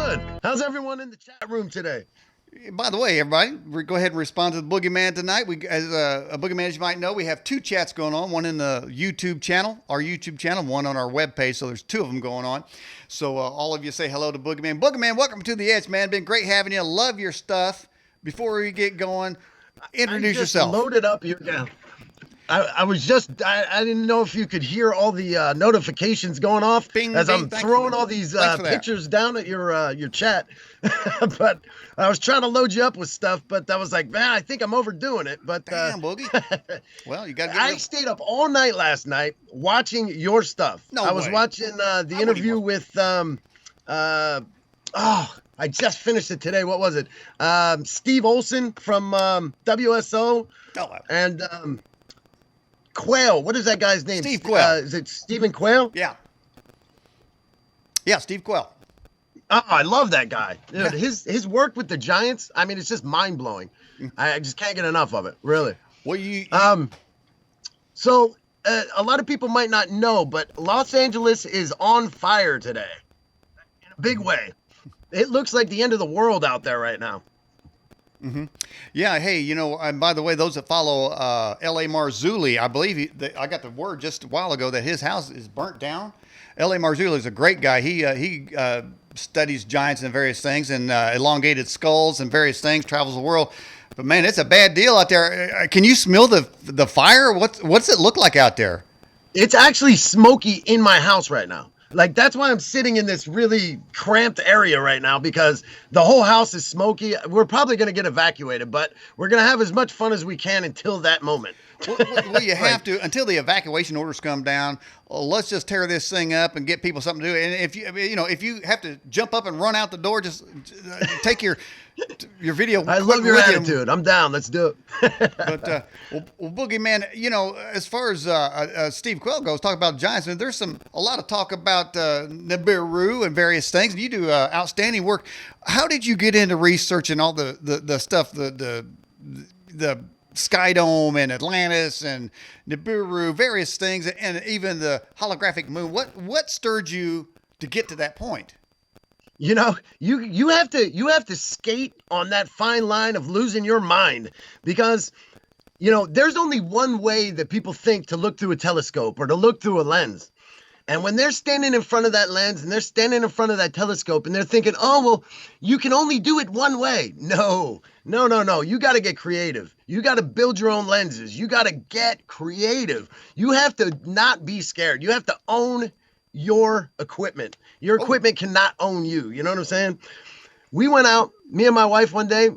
good. How's everyone in the chat room today? By the way, everybody, go ahead and respond to the Boogie Man tonight. As a Boogie Man, as you might know, we have two chats going on. One in the YouTube channel, our YouTube channel, one on our webpage. So there's two of them going on. So all of you say hello to Boogie Man. Boogie Man, welcome to the Edge, man. Been great having you. Love your stuff. Before we get going, introduce yourself. Loaded up here now. I didn't know if you could hear all the notifications going off Bing, as bing, I'm throwing all these pictures down at your chat. But I was trying to load you up with stuff, but I was like, man, I think I'm overdoing it. But damn, Boogie. Well, you got to I stayed up all night last night watching your stuff. I was watching the interview with I just finished it today. What was it? Steve Olson from WSO and Quayle. What is that guy's name? Steve Quayle. Is it Stephen Quayle? Yeah. Yeah, Steve Quayle. Oh, I love that guy. Dude, his work with the Giants, I mean, it's just mind-blowing. I just can't get enough of it, really. Well, So a lot of people might not know, but Los Angeles is on fire today in a big way. It looks like the end of the world out there right now. Mm-hmm. Yeah. Hey, and by the way, those that follow L.A. Marzulli, I believe I got the word just a while ago that his house is burnt down. L.A. Marzulli is a great guy. He studies giants and various things and elongated skulls and various things, travels the world. But man, it's a bad deal out there. Can you smell the fire? What's it look like out there? It's actually smoky in my house right now. Like, that's why I'm sitting in this really cramped area right now, because the whole house is smoky. We're probably going to get evacuated, but we're going to have as much fun as we can until that moment. Well, you have to, until the evacuation orders come down. Let's just tear this thing up and get people something to do. And if you have to jump up and run out the door, just take your video. I love your attitude. I'm down. Let's do it. But well, Boogie Man, as far as Steve Quayle goes, talk about Giants. And there's a lot of talk about Nibiru and various things. And you do outstanding work. How did you get into researching all the stuff, the Sky Dome and Atlantis and Nibiru, various things, and even the holographic moon? What stirred you to get to that point? You have to skate on that fine line of losing your mind, because there's only one way that people think to look through a telescope or to look through a lens. And when they're standing in front of that lens and they're standing in front of that telescope and they're thinking, oh, well, you can only do it one way. No. You got to get creative. You got to build your own lenses. You got to get creative. You have to not be scared. You have to own your equipment. Your equipment cannot own you. You know what I'm saying? We went out, me and my wife, one day,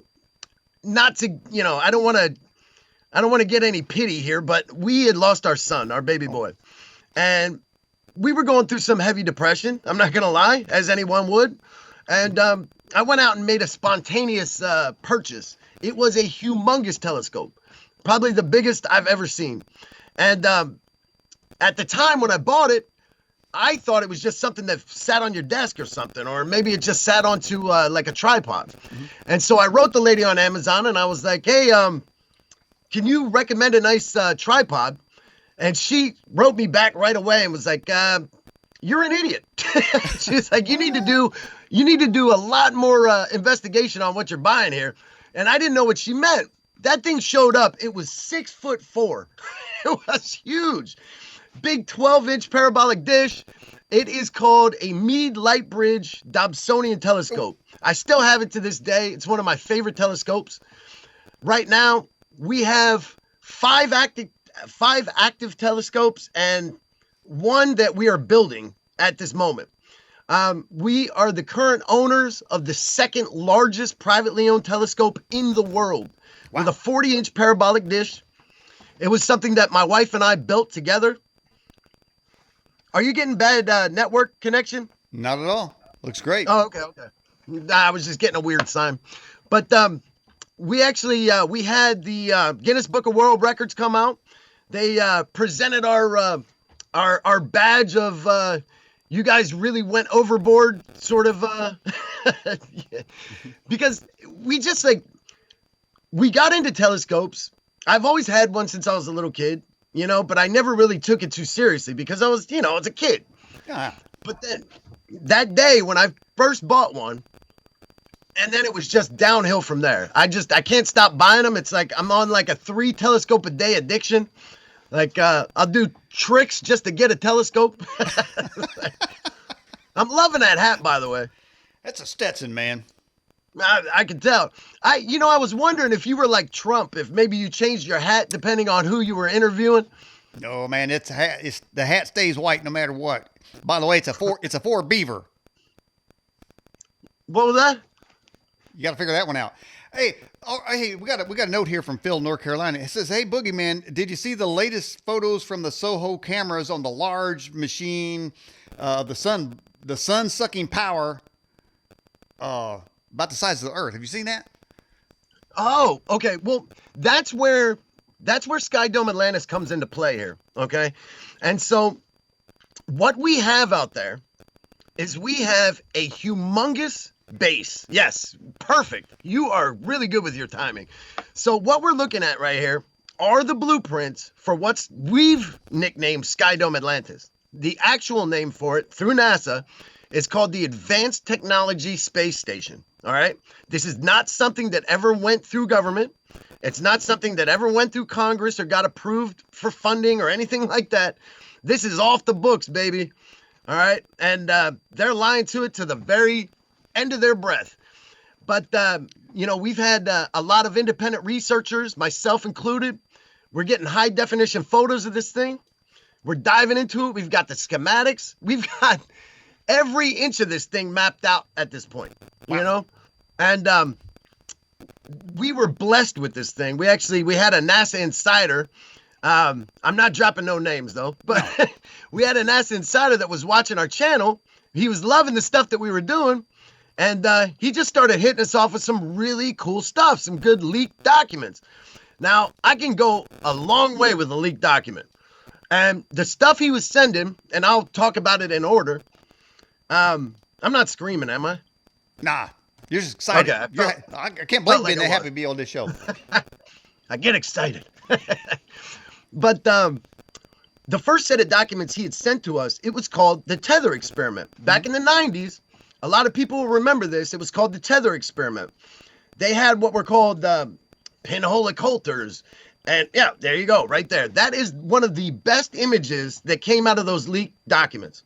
not to, I don't want to get any pity here, but we had lost our son, our baby boy. And we were going through some heavy depression. I'm not going to lie, as anyone would. And I went out and made a spontaneous purchase. It was a humongous telescope, probably the biggest I've ever seen. And at the time when I bought it, I thought it was just something that sat on your desk or something, or maybe it just sat onto like a tripod. Mm-hmm. And so I wrote the lady on Amazon and I was like, hey, can you recommend a nice tripod? And she wrote me back right away and was like, you're an idiot. She's like, you need to do a lot more investigation on what you're buying here. And I didn't know what she meant. That thing showed up. It was 6'4". It was huge. Big 12-inch parabolic dish. It is called a Meade Lightbridge Dobsonian telescope. I still have it to this day. It's one of my favorite telescopes. Right now, we have five active telescopes and one that we are building at this moment. We are the current owners of the second largest privately owned telescope in the world. Wow. With a 40-inch parabolic dish. It was something that my wife and I built together. Are you getting bad network connection? Not at all. Looks great. Oh, okay. I was just getting a weird sign. But we actually we had the Guinness Book of World Records come out. They presented our badge of you guys really went overboard, sort of, because we got into telescopes. I've always had one since I was a little kid, but I never really took it too seriously because I was a kid. Yeah. But then that day when I first bought one, and then it was just downhill from there. I can't stop buying them. It's like I'm on like a 3 telescope a day addiction. Like I'll do tricks just to get a telescope. I'm loving that hat, by the way. That's a Stetson, man. I can tell. I was wondering if you were like Trump, if maybe you changed your hat depending on who you were interviewing. No, man, it's a hat. The hat stays white no matter what. By the way, it's a four beaver. What was that? You got to figure that one out. Hey, hey, we got a note here from Phil, North Carolina. It says, "Hey, Boogie Man, did you see the latest photos from the Soho cameras on the large machine, the sun sucking power, about the size of the Earth? Have you seen that?" Oh, okay. Well, that's where Sky Dome Atlantis comes into play here. Okay, and so what we have out there is we have a humongous base. Yes, perfect. You are really good with your timing. So what we're looking at right here are the blueprints for what we've nicknamed Sky Dome Atlantis. The actual name for it through NASA is called the Advanced Technology Space Station. All right. This is not something that ever went through government. It's not something that ever went through Congress or got approved for funding or anything like that. This is off the books, baby. All right. And they're lying to it to the very end of their breath. But, we've had a lot of independent researchers, myself included. We're getting high definition photos of this thing. We're diving into it. We've got the schematics. We've got every inch of this thing mapped out at this point, Wow. And we were blessed with this thing. We had a NASA insider. I'm not dropping no names though, but we had a NASA insider that was watching our channel. He was loving the stuff that we were doing. And he just started hitting us off with some really cool stuff, some good leaked documents. Now, I can go a long way with a leaked document. And the stuff he was sending, and I'll talk about it in order. I'm not screaming, am I? Nah, you're just excited. Okay, I can't believe like being that I happy was. to be on this show. I get excited. But the first set of documents he had sent to us, it was called the Tether Experiment. Back in the 90s, a lot of people will remember this. It was called the Tether Experiment. They had what were called pinhole occulters. And yeah, there you go, right there. That is one of the best images that came out of those leaked documents.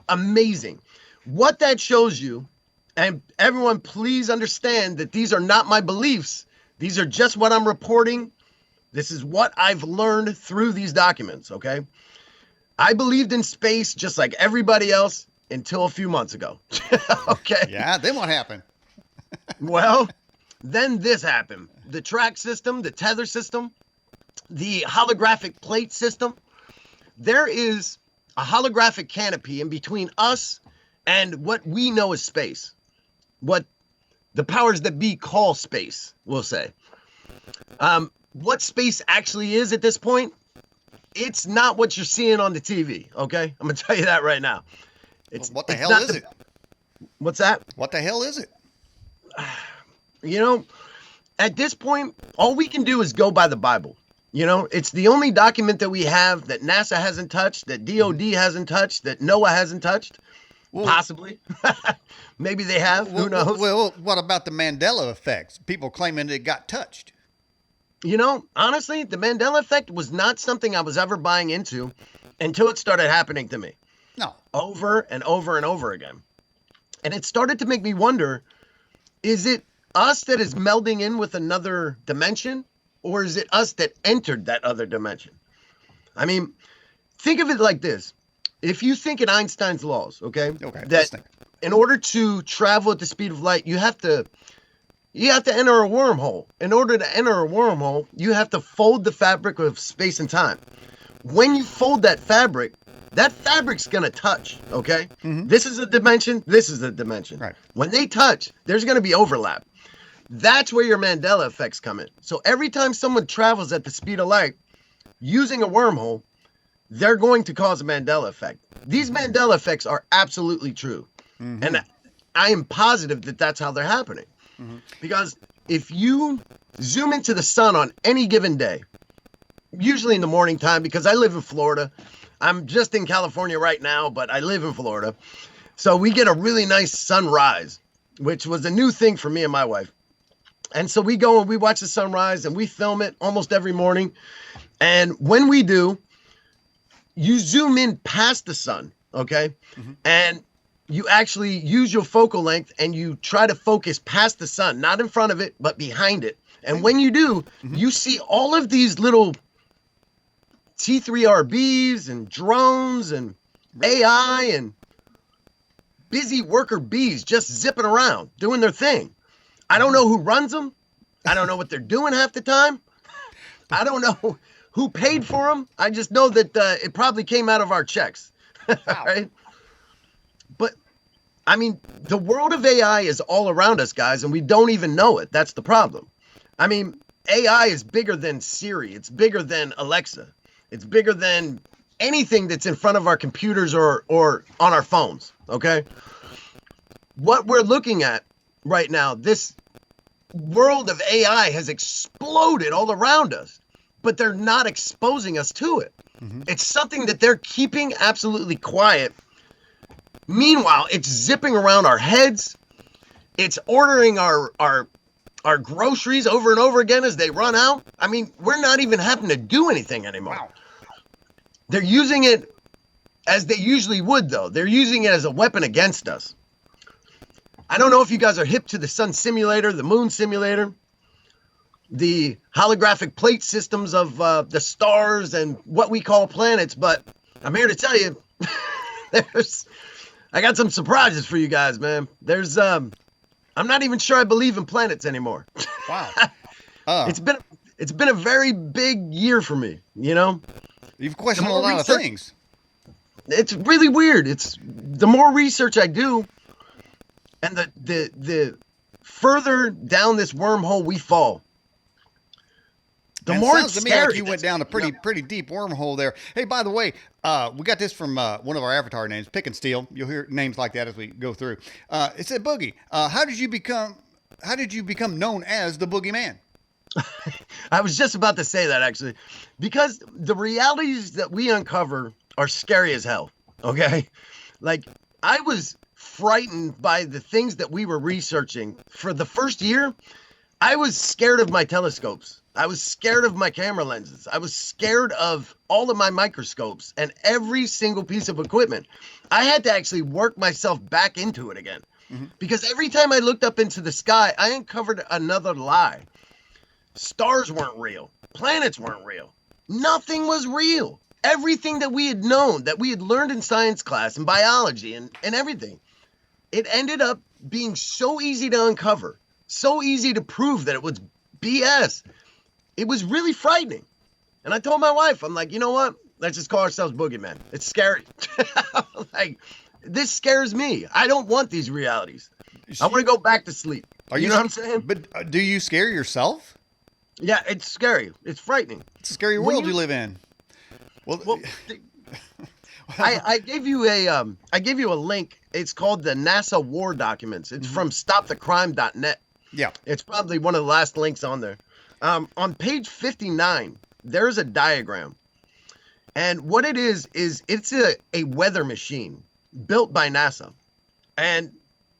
Amazing. What that shows you, and everyone please understand that these are not my beliefs. These are just what I'm reporting. This is what I've learned through these documents, okay? I believed in space just like everybody else until a few months ago. Okay. Yeah, then what happened? Well, then this happened. The track system, the tether system, the holographic plate system. There is a holographic canopy in between us and what we know as space. What the powers that be call space, we'll say. What space actually is at this point, it's not what you're seeing on the TV, okay? I'm going to tell you that right now. What the hell is it? What's that? What the hell is it? At this point, all we can do is go by the Bible. It's the only document that we have that NASA hasn't touched, that DOD hasn't touched, that NOAA hasn't touched. Well, possibly. Maybe they have. Who knows? Well, what about the Mandela effect? People claiming it got touched. Honestly, the Mandela effect was not something I was ever buying into until it started happening to me. No. Over and over and over again. And it started to make me wonder, is it us that is melding in with another dimension? Or is it us that entered that other dimension? I mean, think of it like this. If you think in Einstein's laws, okay, that in order to travel at the speed of light, you have to enter a wormhole. In order to enter a wormhole, you have to fold the fabric of space and time. When you fold that fabric's going to touch, okay? Mm-hmm. This is a dimension, this is a dimension. Right. When they touch, there's going to be overlap. That's where your Mandela effects come in. So every time someone travels at the speed of light using a wormhole, they're going to cause a Mandela effect. These Mandela effects are absolutely true. Mm-hmm. And I am positive that that's how they're happening. Mm-hmm. Because if you zoom into the sun on any given day, usually in the morning time, because I live in Florida, I'm just in California right now, but I live in Florida. So we get a really nice sunrise. which was a new thing for me and my wife. And so we go and we watch the sunrise and we film it almost every morning. And when we do, you zoom in past the sun, okay? And you actually use your focal length and you try to focus past the sun, not in front of it, but behind it. And when you do, you see all of these little T3RBs and drones and AI and busy worker bees just zipping around, doing their thing. I don't know who runs them. I don't know what they're doing half the time. I don't know who paid for them. I just know that it probably came out of our checks. Wow. Right? But, I mean, the world of AI is all around us, guys, and we don't even know it. That's the problem. I mean, AI is bigger than Siri. It's bigger than Alexa. It's bigger than anything that's in front of our computers or on our phones, okay? What we're looking at right now, this world of AI has exploded all around us, but they're not exposing us to it. It's something that they're keeping absolutely quiet. Meanwhile, it's zipping around our heads. It's ordering our groceries over and over again as they run out. I mean, we're not even having to do anything anymore. Wow. They're using it as they usually would, though. They're using it as a weapon against us. I don't know if you guys are hip to the sun simulator, the moon simulator, the holographic plate systems of the stars and what we call planets, but I'm here to tell you, I got some surprises for you guys, man. I'm not even sure I believe in planets anymore. Wow. It's been a very big year for me, you know? You've questioned a more lot of research- things. It's really weird. It's the more research I do and the further down this wormhole we fall, the And more it sounds it's to me like scary. you went down a pretty deep wormhole there. Hey, by the way, we got this from one of our avatar names, Pick and Steal. You'll hear names like that as we go through. It said, Boogie, how did you become known as the Boogie Man? I was just about to say that, actually, because the realities that we uncover are scary as hell. Okay. Like, I was frightened by the things that we were researching for the first year. I was scared of my telescopes. I was scared of my camera lenses. I was scared of all of my microscopes and every single piece of equipment. I had to actually work myself back into it again, because every time I looked up into the sky, I uncovered another lie. Stars weren't real. Planets weren't real. Nothing was real. Everything that we had known, that we had learned in science class and biology and everything, it ended up being so easy to uncover, so easy to prove that it was BS. It was really frightening. And I told my wife, I'm like, you know what? Let's just call ourselves Boogie Man. It's scary. Like, this scares me. I don't want these realities. I want to go back to sleep. You know what I'm saying? But do you scare yourself? Yeah, it's scary. It's frightening. It's a scary When world you- you live in. Well, I gave you a link. It's called the NASA War Documents. It's from stopthecrime.net. Yeah. It's probably one of the last links on there. On page 59, there's a diagram. And what it is it's a weather machine built by NASA. And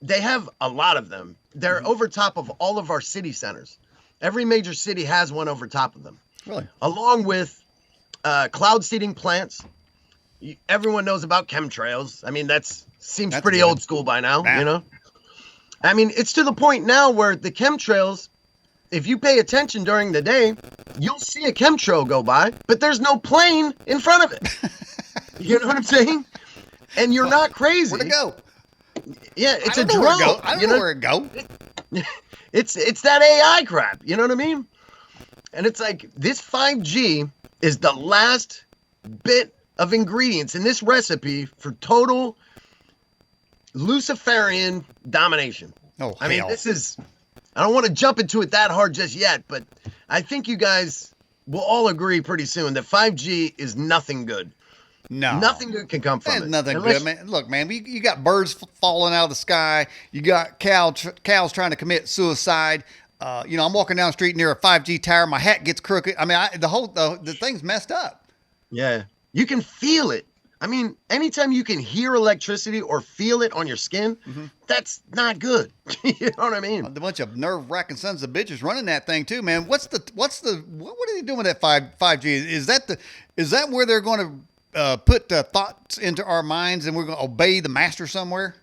they have a lot of them. They're over top of all of our city centers. Every major city has one over top of them. Really? Along with cloud seeding plants. Everyone knows about chemtrails. I mean, seems pretty good. old school by now, Nah. you know? I mean, it's to the point now where the chemtrails, if you pay attention during the day, you'll see a chemtrail go by, but there's no plane in front of it. You know what I'm saying? And you're not crazy. Where'd it go? Yeah, it's I a don't know where drone. it go. I don't know where it go. It's that AI crap. You know what I mean? And it's like, this 5G is the last bit of ingredients in this recipe for total Luciferian domination. Oh, I mean, hell. I don't want to jump into it that hard just yet, but I think you guys will all agree pretty soon that 5G is nothing good. No. Nothing good can come from There's it. nothing Unless- good, man. Look, man, you got birds falling out of the sky. You got cows trying to commit suicide. I'm walking down the street near a 5G tower. My hat gets crooked. I mean, the thing's messed up. Yeah. You can feel it. I mean, anytime you can hear electricity or feel it on your skin, that's not good. You know what I mean? A bunch of nerve-wracking sons of bitches running that thing too, man. What are they doing with that 5G? Is that where they're going to put thoughts into our minds and we're going to obey the master somewhere?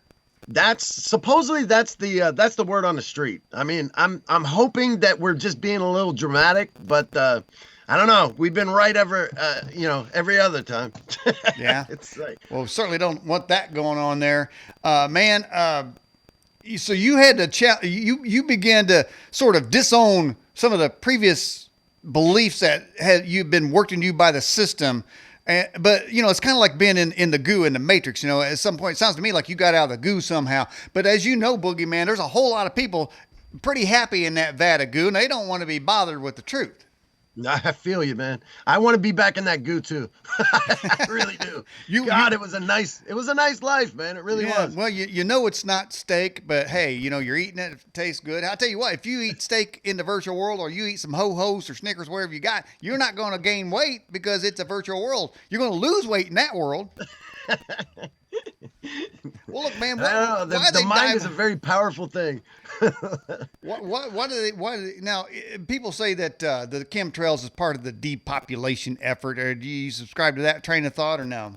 That's supposedly that's the word on the street. I mean, I'm hoping that we're just being a little dramatic, but I don't know. We've been right every other time. Yeah. It's like, Well, we certainly don't want that going on there, man. So you had to you began to sort of disown some of the previous beliefs that you've been worked into you by the system. But it's kind of like being in the goo in the Matrix. At some point, it sounds to me like you got out of the goo somehow. But as you know, Boogie Man, there's a whole lot of people pretty happy in that vat of goo, and they don't want to be bothered with the truth. I feel you, man. I want to be back in that goo too. I really do. It was a nice life, man. It really was. Well, it's not steak, but hey, you're eating it. It tastes good. I'll tell you what, if you eat steak in the virtual world, or you eat some Ho-Hos or Snickers, wherever you got, you're not going to gain weight because it's a virtual world. You're going to lose weight in that world. Well, look, man. The mind is a very powerful thing. Now, people say that the chemtrails is part of the depopulation effort. Or do you subscribe to that train of thought, or no?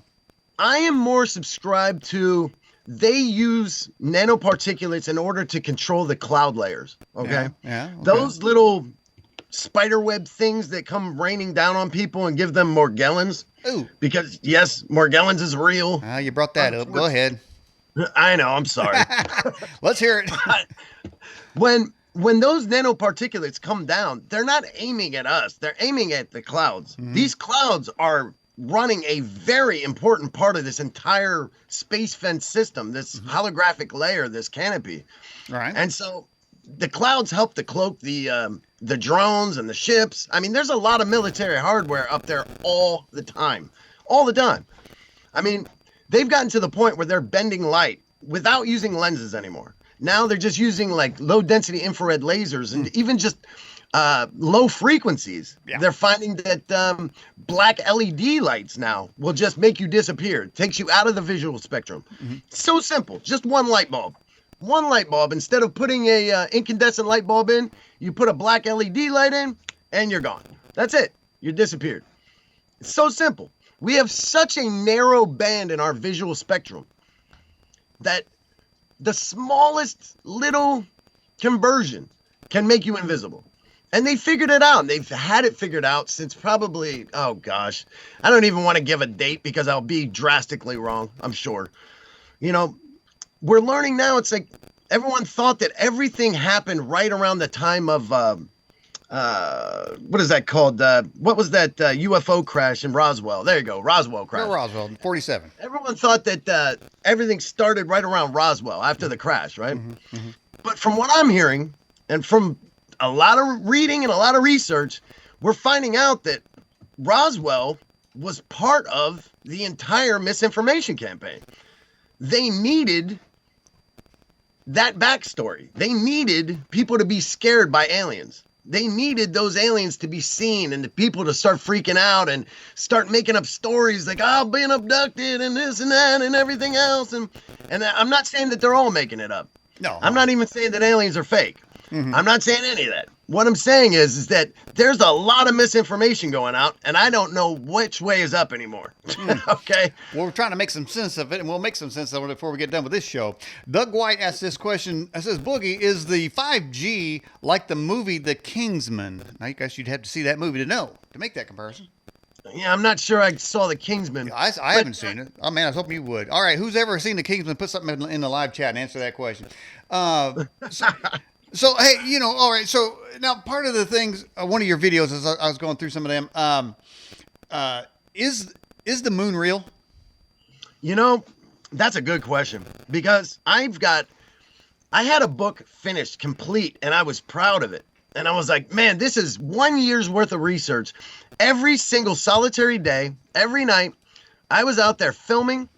I am more subscribed to they use nanoparticulates in order to control the cloud layers. Okay. Yeah. Okay. Those little spiderweb things that come raining down on people and give them Morgellons. Ooh. Because yes, Morgellons is real. You brought that up. Go ahead. I know. I'm sorry. Let's hear it. When those nanoparticulates come down, they're not aiming at us. They're aiming at the clouds. Mm-hmm. These clouds are running a very important part of this entire space fence system, this holographic layer, this canopy. Right. And so the clouds help to cloak the drones and the ships. I mean, there's a lot of military hardware up there all the time. All the time. I mean, they've gotten to the point where they're bending light without using lenses anymore. Now they're just using like low density infrared lasers and even just low frequencies. Yeah. They're finding that black LED lights now will just make you disappear. It takes you out of the visual spectrum. Mm-hmm. So simple. Just one light bulb. One light bulb. Instead of putting a incandescent light bulb in, you put a black LED light in and you're gone. That's it. You're disappeared. It's so simple. We have such a narrow band in our visual spectrum that the smallest little conversion can make you invisible. And they figured it out. They've had it figured out since probably, oh gosh, I don't even want to give a date because I'll be drastically wrong, I'm sure. We're learning now, it's like everyone thought that everything happened right around the time of, what is that called? What was that UFO crash in Roswell? There you go, Roswell crash. Roswell, 47. Everyone thought that everything started right around Roswell after the crash, right? Mm-hmm, mm-hmm. But from what I'm hearing, and from a lot of reading and a lot of research, we're finding out that Roswell was part of the entire misinformation campaign. They needed that backstory. They needed people to be scared by aliens. They needed those aliens to be seen and the people to start freaking out and start making up stories like, oh, being abducted and this and that and everything else. And I'm not saying that they're all making it up. No. I'm not even saying that aliens are fake. Mm-hmm. I'm not saying any of that. What I'm saying is that there's a lot of misinformation going out, and I don't know which way is up anymore. Okay? Well, we're trying to make some sense of it, and we'll make some sense of it before we get done with this show. Doug White asked this question. It says, Boogie, is the 5G like the movie The Kingsman? Now, I guess you'd have to see that movie to make that comparison. Yeah, I'm not sure I saw The Kingsman. I haven't seen it. Oh, man, I was hoping you would. All right, who's ever seen The Kingsman, put something in the live chat and answer that question. So, hey, all right. So now part of the things, one of your videos, as I was going through some of them, is the moon real? That's a good question because I had a book finished, complete, and I was proud of it. And I was like, man, this is 1 year's worth of research. Every single solitary day, every night, I was out there filming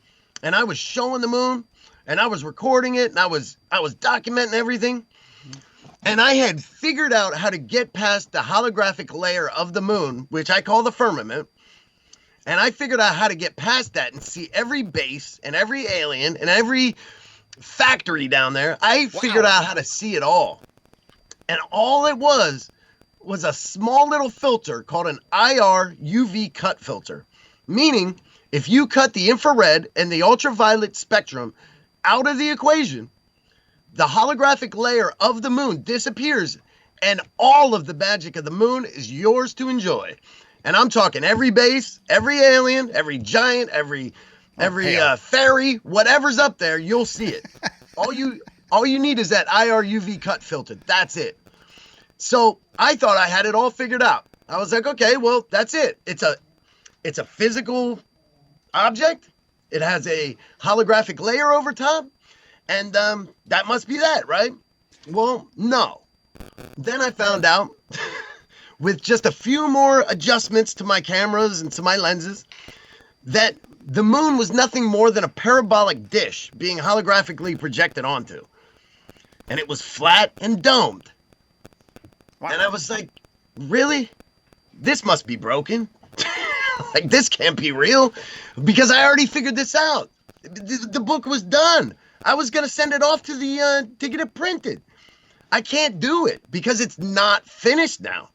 and I was showing the moon and I was recording it and I was documenting everything. And I had figured out how to get past the holographic layer of the moon, which I call the firmament. And I figured out how to get past that and see every base and every alien and every factory down there. I figured out how to see it all. And all it was a small little filter called an IR UV cut filter. Meaning, if you cut the infrared and the ultraviolet spectrum out of the equation, the holographic layer of the moon disappears and all of the magic of the moon is yours to enjoy. And I'm talking every base, every alien, every giant, every fairy, whatever's up there, you'll see it. all you need is that IR UV cut filter. That's it. So I thought I had it all figured out. I was like, okay, well, that's it. It's a physical object. It has a holographic layer over top, and that must be that, right? Well, no. Then I found out with just a few more adjustments to my cameras and to my lenses, that the moon was nothing more than a parabolic dish being holographically projected onto. And it was flat and domed. Wow. And I was like, really? This must be broken. Like, this can't be real. Because I already figured this out. The book was done. I was going to send it off to to get it printed. I can't do it because it's not finished now.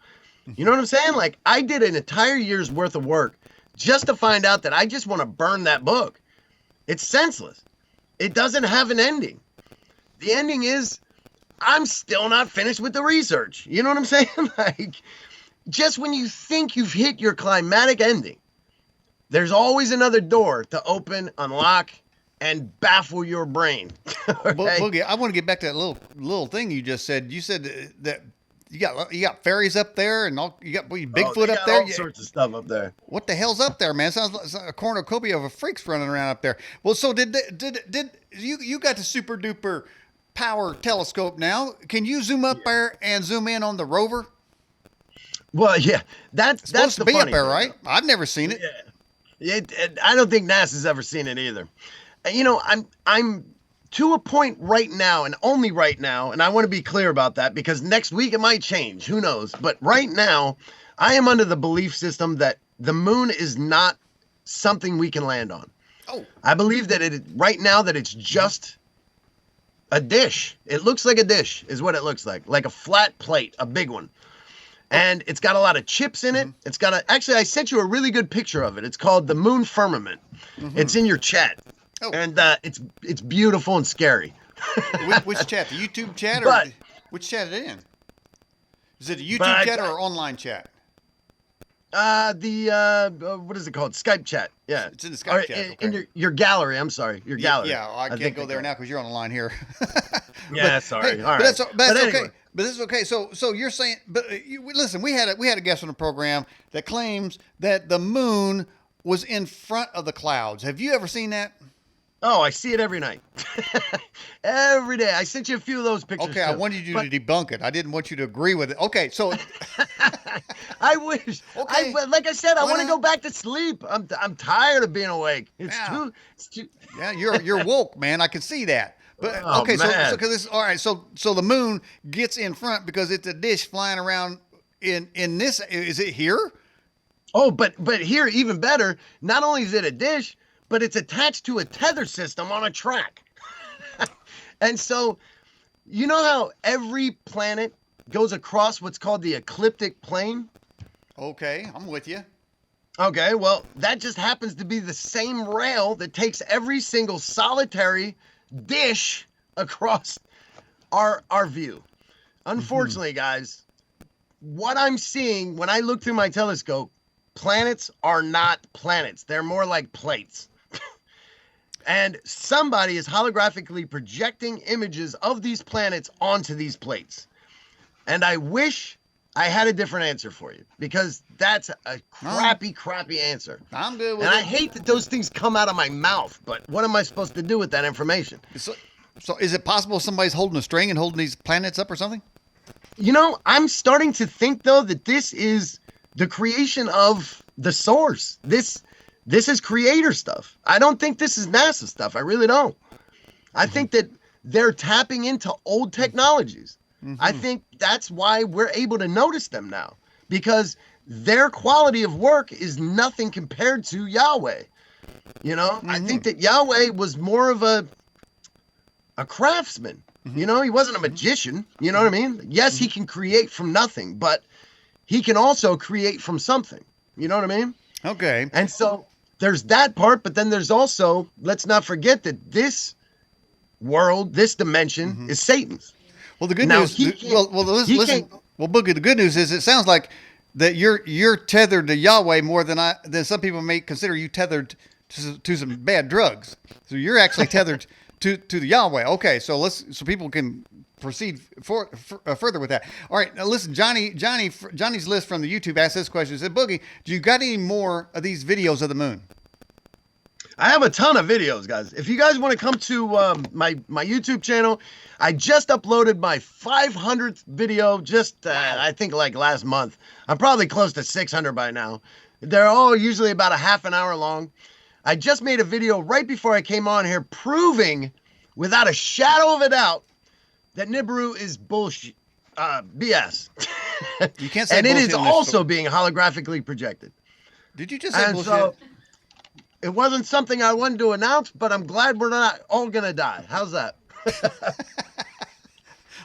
You know what I'm saying? Like, I did an entire year's worth of work just to find out that I just want to burn that book. It's senseless. It doesn't have an ending. The ending is I'm still not finished with the research. You know what I'm saying? Like, just when you think you've hit your climatic ending, there's always another door to open, unlock, and baffle your brain. Okay? Boogie, I want to get back to that little thing you just said. You said that you got fairies up there, and you got Bigfoot up there. All sorts of stuff up there. What the hell's up there, man? Sounds like a cornucopia of freaks running around up there. Well, so did you got the super duper power telescope now? Can you zoom up there and zoom in on the rover? Well, yeah, that's supposed to the be up there, thing. right? I've never seen it. Yeah, I don't think NASA's ever seen it either. You know, I'm to a point right now, and only right now, and I want to be clear about that because next week it might change. Who knows? But right now, I am under the belief system that the moon is not something we can land on. Oh, I believe that right now that it's just a dish. It looks like a dish, is what it looks like a flat plate, a big one. And it's got a lot of chips in it. Mm-hmm. It's got actually, I sent you a really good picture of it. It's called the Moon Firmament. Mm-hmm. It's in your chat. Oh. And it's beautiful and scary. Which chat? The YouTube chat, or which chat is it in? Is it a YouTube chat or online chat? What is it called? Skype chat. Yeah, it's in the Skype chat. Okay. In your gallery. I'm sorry, your gallery. Yeah, I can't go there now because you're on the line here. Yeah, sorry. Hey, all right, but that's okay. Anyway. But this is okay. So you're saying, but listen, we had a guest on the program that claims that the moon was in front of the clouds. Have you ever seen that? Oh, I see it every night. Every day. I sent you a few of those pictures. Okay, I wanted you to debunk it. I didn't want you to agree with it. Okay, so I wish. Okay. Like I said, I want to go back to sleep. I'm tired of being awake. It's too. Yeah, you're woke, man. I can see that. But okay, man. So this all right. So the moon gets in front because it's a dish flying around in this. Is it here? Oh, but here even better. Not only is it a dish, but it's attached to a tether system on a track. And so, you know how every planet goes across what's called the ecliptic plane? Okay, I'm with you. Okay, well, that just happens to be the same rail that takes every single solitary dish across our view. Unfortunately, guys, what I'm seeing when I look through my telescope, planets are not planets. They're more like plates. And somebody is holographically projecting images of these planets onto these plates. And I wish I had a different answer for you because that's a crappy answer. I'm good with it. And I hate that those things come out of my mouth, but what am I supposed to do with that information? So is it possible somebody's holding a string and holding these planets up or something? You know, I'm starting to think, though, that this is the creation of the source. This is creator stuff. I don't think this is NASA stuff. I really don't. I think that they're tapping into old technologies. I think that's why we're able to notice them now, because their quality of work is nothing compared to Yahweh. You know, I think that Yahweh was more of a craftsman. You know, he wasn't a magician. You know what I mean? Yes, he can create from nothing, but he can also create from something. You know what I mean? Okay. And so there's that part, but then there's also, let's not forget that this world, this dimension is Satan's. Well, the good Now, news. he can't- he Listen. can't- Well, Boogie, the good news is it sounds like that you're tethered to Yahweh more than some people may consider you tethered to some bad drugs. So you're actually tethered to the Yahweh. Okay, so people can proceed further with that. All right, now listen, Johnny's list from the YouTube asked this question. He said, Boogie, do you got any more of these videos of the moon? I have a ton of videos, guys. If you guys want to come to my YouTube channel, I just uploaded my 500th video I think like last month. I'm probably close to 600 by now. They're all usually about a half an hour long. I just made a video right before I came on here proving without a shadow of a doubt that Nibiru is bullshit, BS. You can't say and it bullshit is in this also being holographically projected. Did you just say And bullshit? so it wasn't something I wanted to announce, but I'm glad we're not all gonna die. How's that?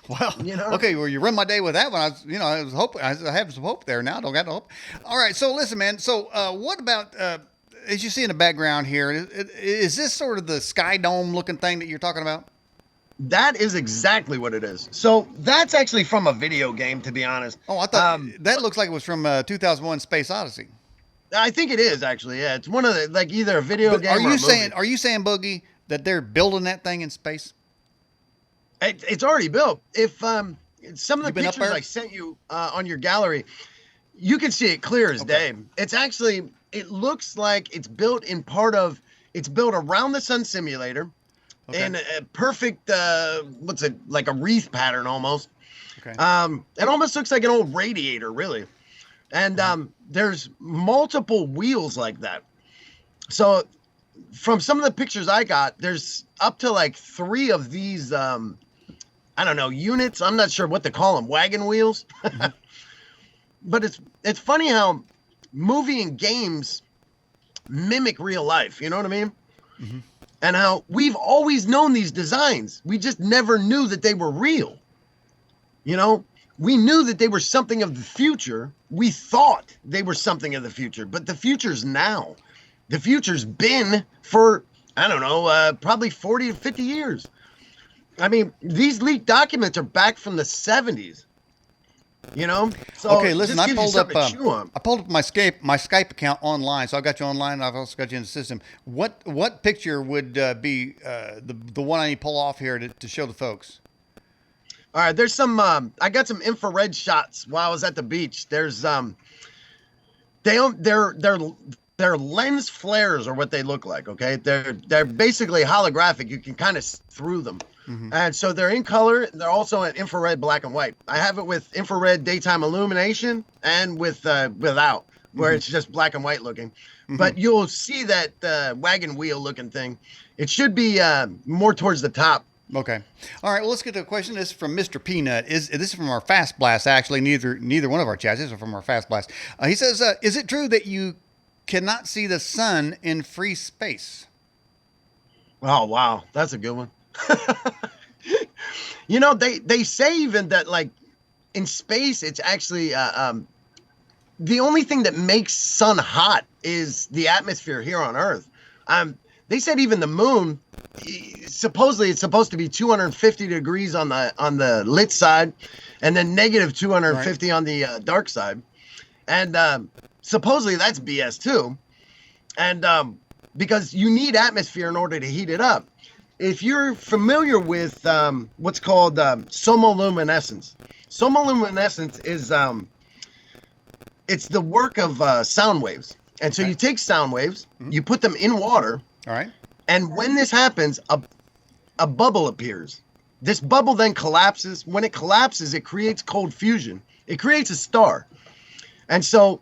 Well, You know? okay. Well, you run my day with that one. I was hoping. I have some hope there now. Don't got no hope. All right. So listen, man. So what about as you see in the background here? Is this sort of the sky dome looking thing that you're talking about? That is exactly what it is. So that's actually from a video game, to be honest. Oh, I thought that looks like it was from 2001: Space Odyssey. I think it is actually. Yeah, it's one of the either a video game. Are you or a saying? movie. Are you saying, Boogie, that they're building that thing in space? It's already built. If some of the You been up pictures there? I sent you on your gallery, you can see it clear as day. It's actually. It looks like it's built in part of. It's built around the sun simulator. Okay. In a perfect, what's it, like a wreath pattern almost. Okay. It almost looks like an old radiator, really. And there's multiple wheels like that. So from some of the pictures I got, there's up to like 3 of these, I don't know, units. I'm not sure what to call them, wagon wheels. But it's funny how movie and games mimic real life. You know what I mean? Mm-hmm. And how we've always known these designs. We just never knew that they were real. You know, we knew that they were something of the future. We thought they were something of the future, but the future's now. The future's been for, I don't know, probably 40 to 50 years. I mean, these leaked documents are back from the 70s. You know? So Okay, listen, this I gives you pulled up something to chew on. I pulled up my Skype account online, so I got you online, and I've also got you in the system. What picture would be the one I need to pull off here to show the folks? All right, there's some I got some infrared shots while I was at the beach. There's they're lens flares are what they look like, okay? They're basically holographic. You can kind of see through them. Mm-hmm. And so they're in color. They're also in infrared black and white. I have it with infrared daytime illumination and with without, where it's just black and white looking. But you'll see that wagon wheel looking thing. It should be more towards the top. Okay. All right. Well, let's get to a question. This is from Mr. Peanut. This is from our Fast Blast, actually. Neither one of our chats. This is from our Fast Blast. He says, is it true that you cannot see the sun in free space? Oh, wow. That's a good one. You know, they say even that, like, in space, it's actually the only thing that makes sun hot is the atmosphere here on Earth. They said even the moon, supposedly it's supposed to be 250 degrees on the lit side, and then negative 250 on the dark side, and supposedly that's BS too, and because you need atmosphere in order to heat it up. If you're familiar with what's called somoluminescence, somoluminescence is it's the work of sound waves. And so you take sound waves, you put them in water. All right. And when this happens, a bubble appears. This bubble then collapses. When it collapses, it creates cold fusion. It creates a star. And so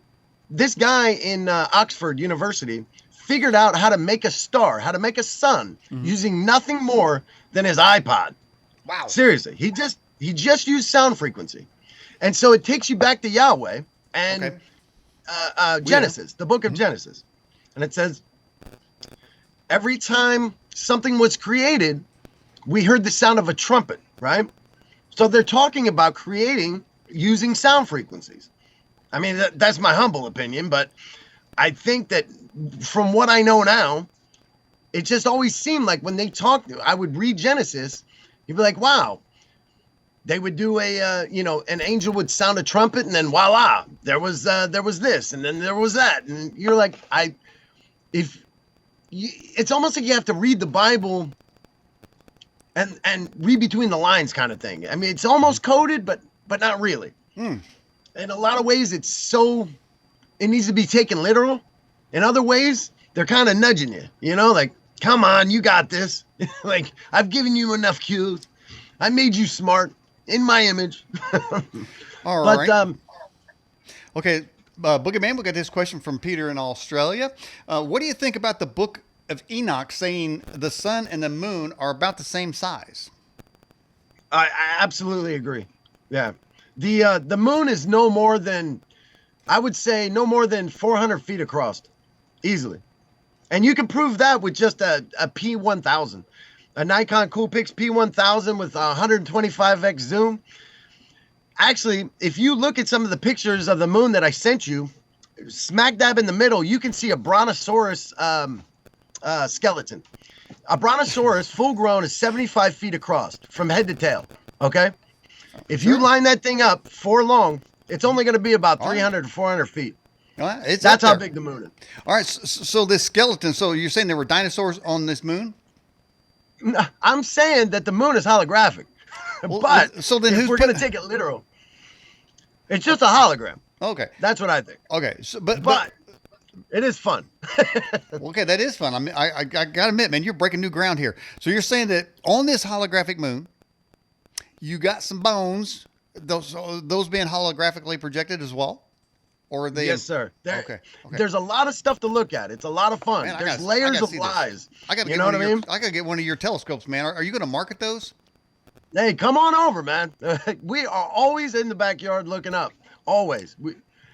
this guy in Oxford University figured out how to make a star, how to make a sun using nothing more than his iPod. Wow. Seriously. He just used sound frequency. And so it takes you back to Yahweh. And Genesis, the book of Genesis. And it says, every time something was created, we heard the sound of a trumpet, right? So they're talking about creating using sound frequencies. I mean, that's my humble opinion, but I think that from what I know now, it just always seemed like when they talked, I would read Genesis, you'd be like, wow. They would do an angel would sound a trumpet, and then voila, there was this, and then there was that, and you're like, it's almost like you have to read the Bible and read between the lines kind of thing. I mean, it's almost coded, but not really. In a lot of ways, it needs to be taken literal. In other ways, they're kind of nudging you, like, come on, you got this. Like, I've given you enough cues. I made you smart. In my image. All right. Okay, Boogie Man, we got this question from Peter in Australia. What do you think about the book of Enoch saying the sun and the moon are about the same size? I absolutely agree. Yeah. The moon is no more than 400 feet across. Easily. And you can prove that with just a P1000. A Nikon Coolpix P1000 with 125x zoom. Actually, if you look at some of the pictures of the moon that I sent you, smack dab in the middle, you can see a brontosaurus skeleton. A brontosaurus, full grown, is 75 feet across from head to tail. Okay? If you line that thing up for long, it's only going to be about 300 to 400 feet. That's how big the moon is. All right, so this skeleton, so you're saying there were dinosaurs on this moon? I'm saying that the moon is holographic, but so then if we're going to take it literal, it's just a hologram. Okay, that's what I think. Okay, so, but it is fun. Okay, that is fun. I mean, I gotta admit, man, you're breaking new ground here. So you're saying that on this holographic moon, you got some bones, those being holographically projected as well? Or are they? Yes, sir. Okay. There's a lot of stuff to look at. It's a lot of fun. Man, there's layers of lies. I gotta get one of your telescopes, man. Are you gonna market those? Hey, come on over, man. We are always in the backyard looking up. Always.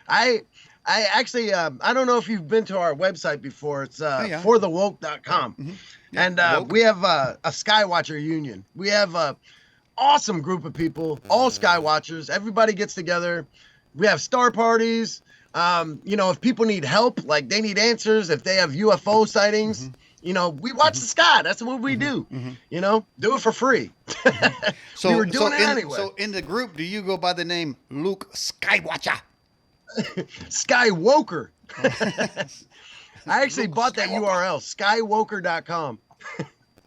I actually, I don't know if you've been to our website before. It's forthewoke.com. Mm-hmm. Yeah, and we have a Skywatcher union. We have a awesome group of people, all Skywatchers. Everybody gets together. We have star parties. If people need help, like they need answers, if they have UFO sightings, we watch the sky. That's what we do. Do it for free. So we were doing it anyway. So in the group, do you go by the name Luke Skywatcher? Skywoker. I actually bought that URL, skywoker.com.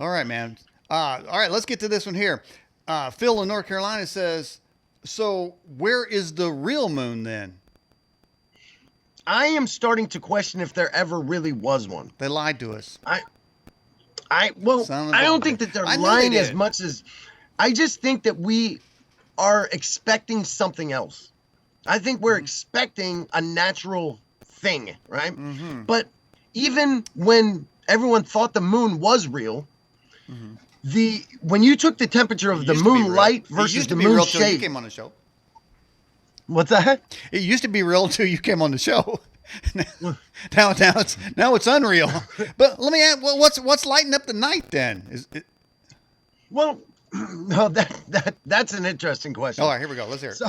All right, man. All right, let's get to this one here. Phil in North Carolina says, so where is the real moon then? I am starting to question if there ever really was one. They lied to us. I don't think that they're lying as much as, I just think that we are expecting something else. I think we're expecting a natural thing, right? But even when everyone thought the moon was real, when you took the temperature of the moonlight versus the moon shape, you came on the show. What's that? It used to be real until you came on the show. now it's unreal. But let me ask, what's lighting up the night then? Well, no, that's an interesting question. All right, here we go. Let's hear it. So,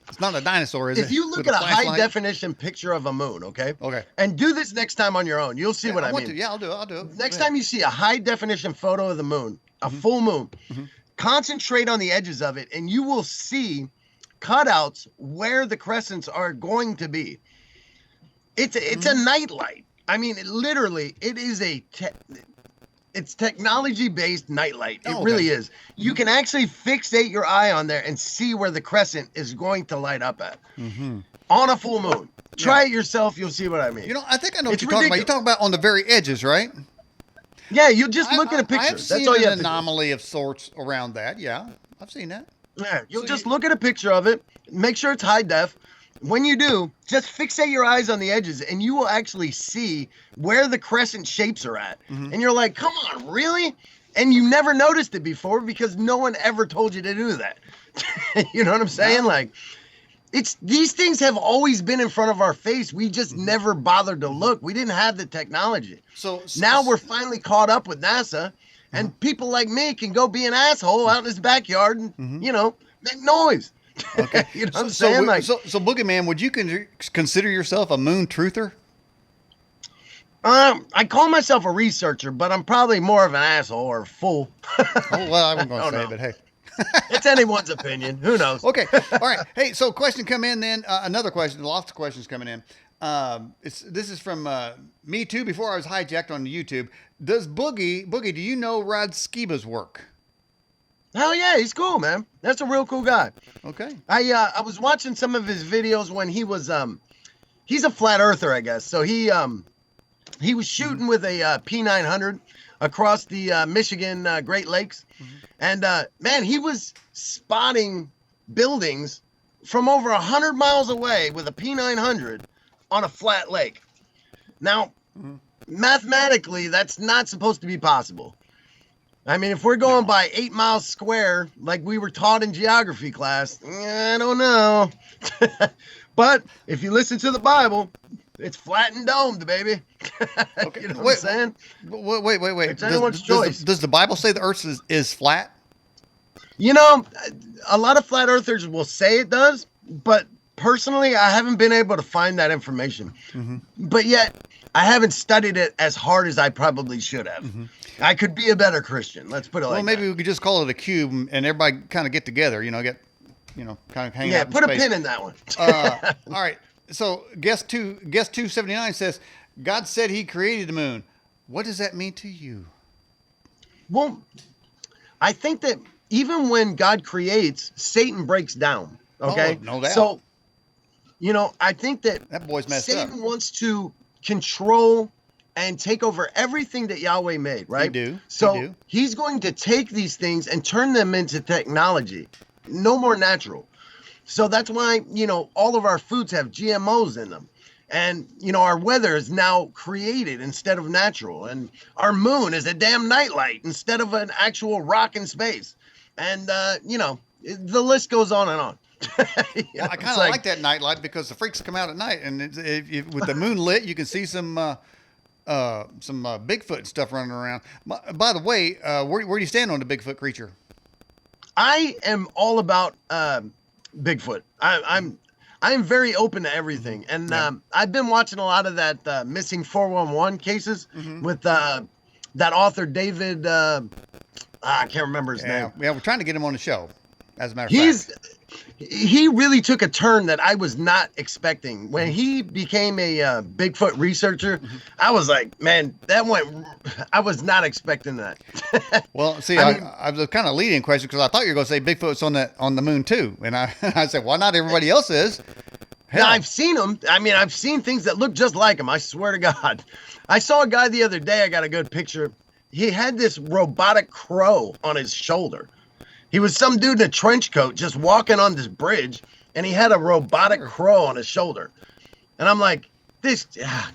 it's not a dinosaur, is it? If you look at a high definition picture of a moon, okay, and do this next time on your own, you'll see what I mean. Yeah, I'll do it. Next time you see a high definition photo of the moon, a full moon, concentrate on the edges of it, and you will see cutouts where the crescents are going to be. It's a nightlight. I mean, it is it's technology-based nightlight. It really is. You can actually fixate your eye on there and see where the crescent is going to light up at on a full moon. Try it yourself. You'll see what I mean. I think I know what you're talking about. You're talking about on the very edges, right? Yeah, you just look at a picture. That's all you have to do. An anomaly of sorts around that. Yeah, I've seen that. Yeah, you'll just look at a picture of it. Make sure it's high def. When you do, just fixate your eyes on the edges, and you will actually see where the crescent shapes are at. And you're like, come on, really? And you never noticed it before because no one ever told you to do that. You know what I'm saying? Like, it's these things have always been in front of our face. We just never bothered to look. We didn't have the technology. So Now we're finally caught up with NASA, and people like me can go be an asshole out in his backyard and make noise. Okay. You know what I'm saying? So Boogie Man, would you consider yourself a moon truther? I call myself a researcher, but I'm probably more of an asshole or a fool. Oh, well, I wasn't going to say, but hey. It's anyone's opinion. Who knows? Okay. All right. Hey, so question come in then. Another question. Lots of questions coming in. This is from me too. Before I was hijacked on YouTube. Does Boogie? Do you know Rod Skiba's work? Hell yeah, he's cool, man. That's a real cool guy. Okay. I was watching some of his videos when he was he's a flat earther, I guess. So he was shooting with a P900 across the Michigan Great Lakes. And man, he was spotting buildings from over 100 miles away with a P900 on a flat lake. Now, mathematically, that's not supposed to be possible. I mean, if we're going by 8 miles square, like we were taught in geography class, I don't know. But if you listen to the Bible, it's flat and domed, baby. Okay. You know what I'm saying? Wait. It's anyone's choice. Does the Bible say the earth is flat? You know, a lot of flat earthers will say it does, but personally, I haven't been able to find that information. But yet, I haven't studied it as hard as I probably should have. I could be a better Christian. Let's put it like that. Well, maybe we could just call it a cube and everybody kind of get together, kind of hang out. Yeah, put a pin in that one. All right. So guest 279 says, God said he created the moon. What does that mean to you? Well, I think that even when God creates, Satan breaks down. Okay? Oh, no doubt. So, I think that boy's messed up. Satan wants to control and take over everything that Yahweh made, right? So he's going to take these things and turn them into technology. No more natural. So that's why, all of our foods have GMOs in them. And, our weather is now created instead of natural. And our moon is a damn nightlight instead of an actual rock in space. And, the list goes on and on. Well, I kind of like that nightlight because the freaks come out at night. And with the moon lit, you can see some Bigfoot and stuff running around. By the way, where do you stand on the Bigfoot creature? I am all about Bigfoot. I'm very open to everything, and I've been watching a lot of that missing 411 cases with that author David. I can't remember his name. Yeah, we're trying to get him on the show. As a matter of fact, he really took a turn that I was not expecting. When he became a Bigfoot researcher, I was like, man, I was not expecting that. Well, see, I was kind of leading question because I thought you were going to say Bigfoot's on the moon too. And I said, well, not everybody else is. Hell. I've seen them. I mean, I've seen things that look just like him. I swear to God. I saw a guy the other day. I got a good picture. He had this robotic crow on his shoulder. He was some dude in a trench coat just walking on this bridge, and he had a robotic crow on his shoulder. And I'm like,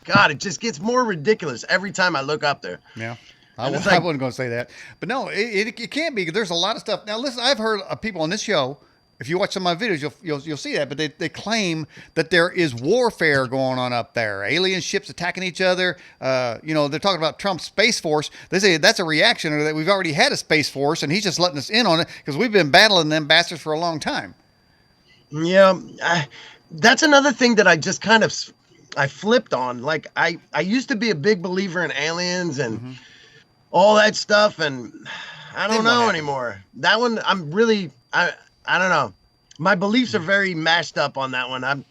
God, it just gets more ridiculous every time I look up there. Yeah. I wasn't going to say that. But no, it can't be because there's a lot of stuff. Now, listen, I've heard of people on this show. If you watch some of my videos, you'll see that. But they claim that there is warfare going on up there. Alien ships attacking each other. They're talking about Trump's Space Force. They say that's a reaction, or that we've already had a Space Force, and he's just letting us in on it because we've been battling them bastards for a long time. Yeah, that's another thing that I just kind of I flipped on. Like I used to be a big believer in aliens and all that stuff, and I don't know anymore. That one, I don't know. My beliefs are very mashed up on that one. I'm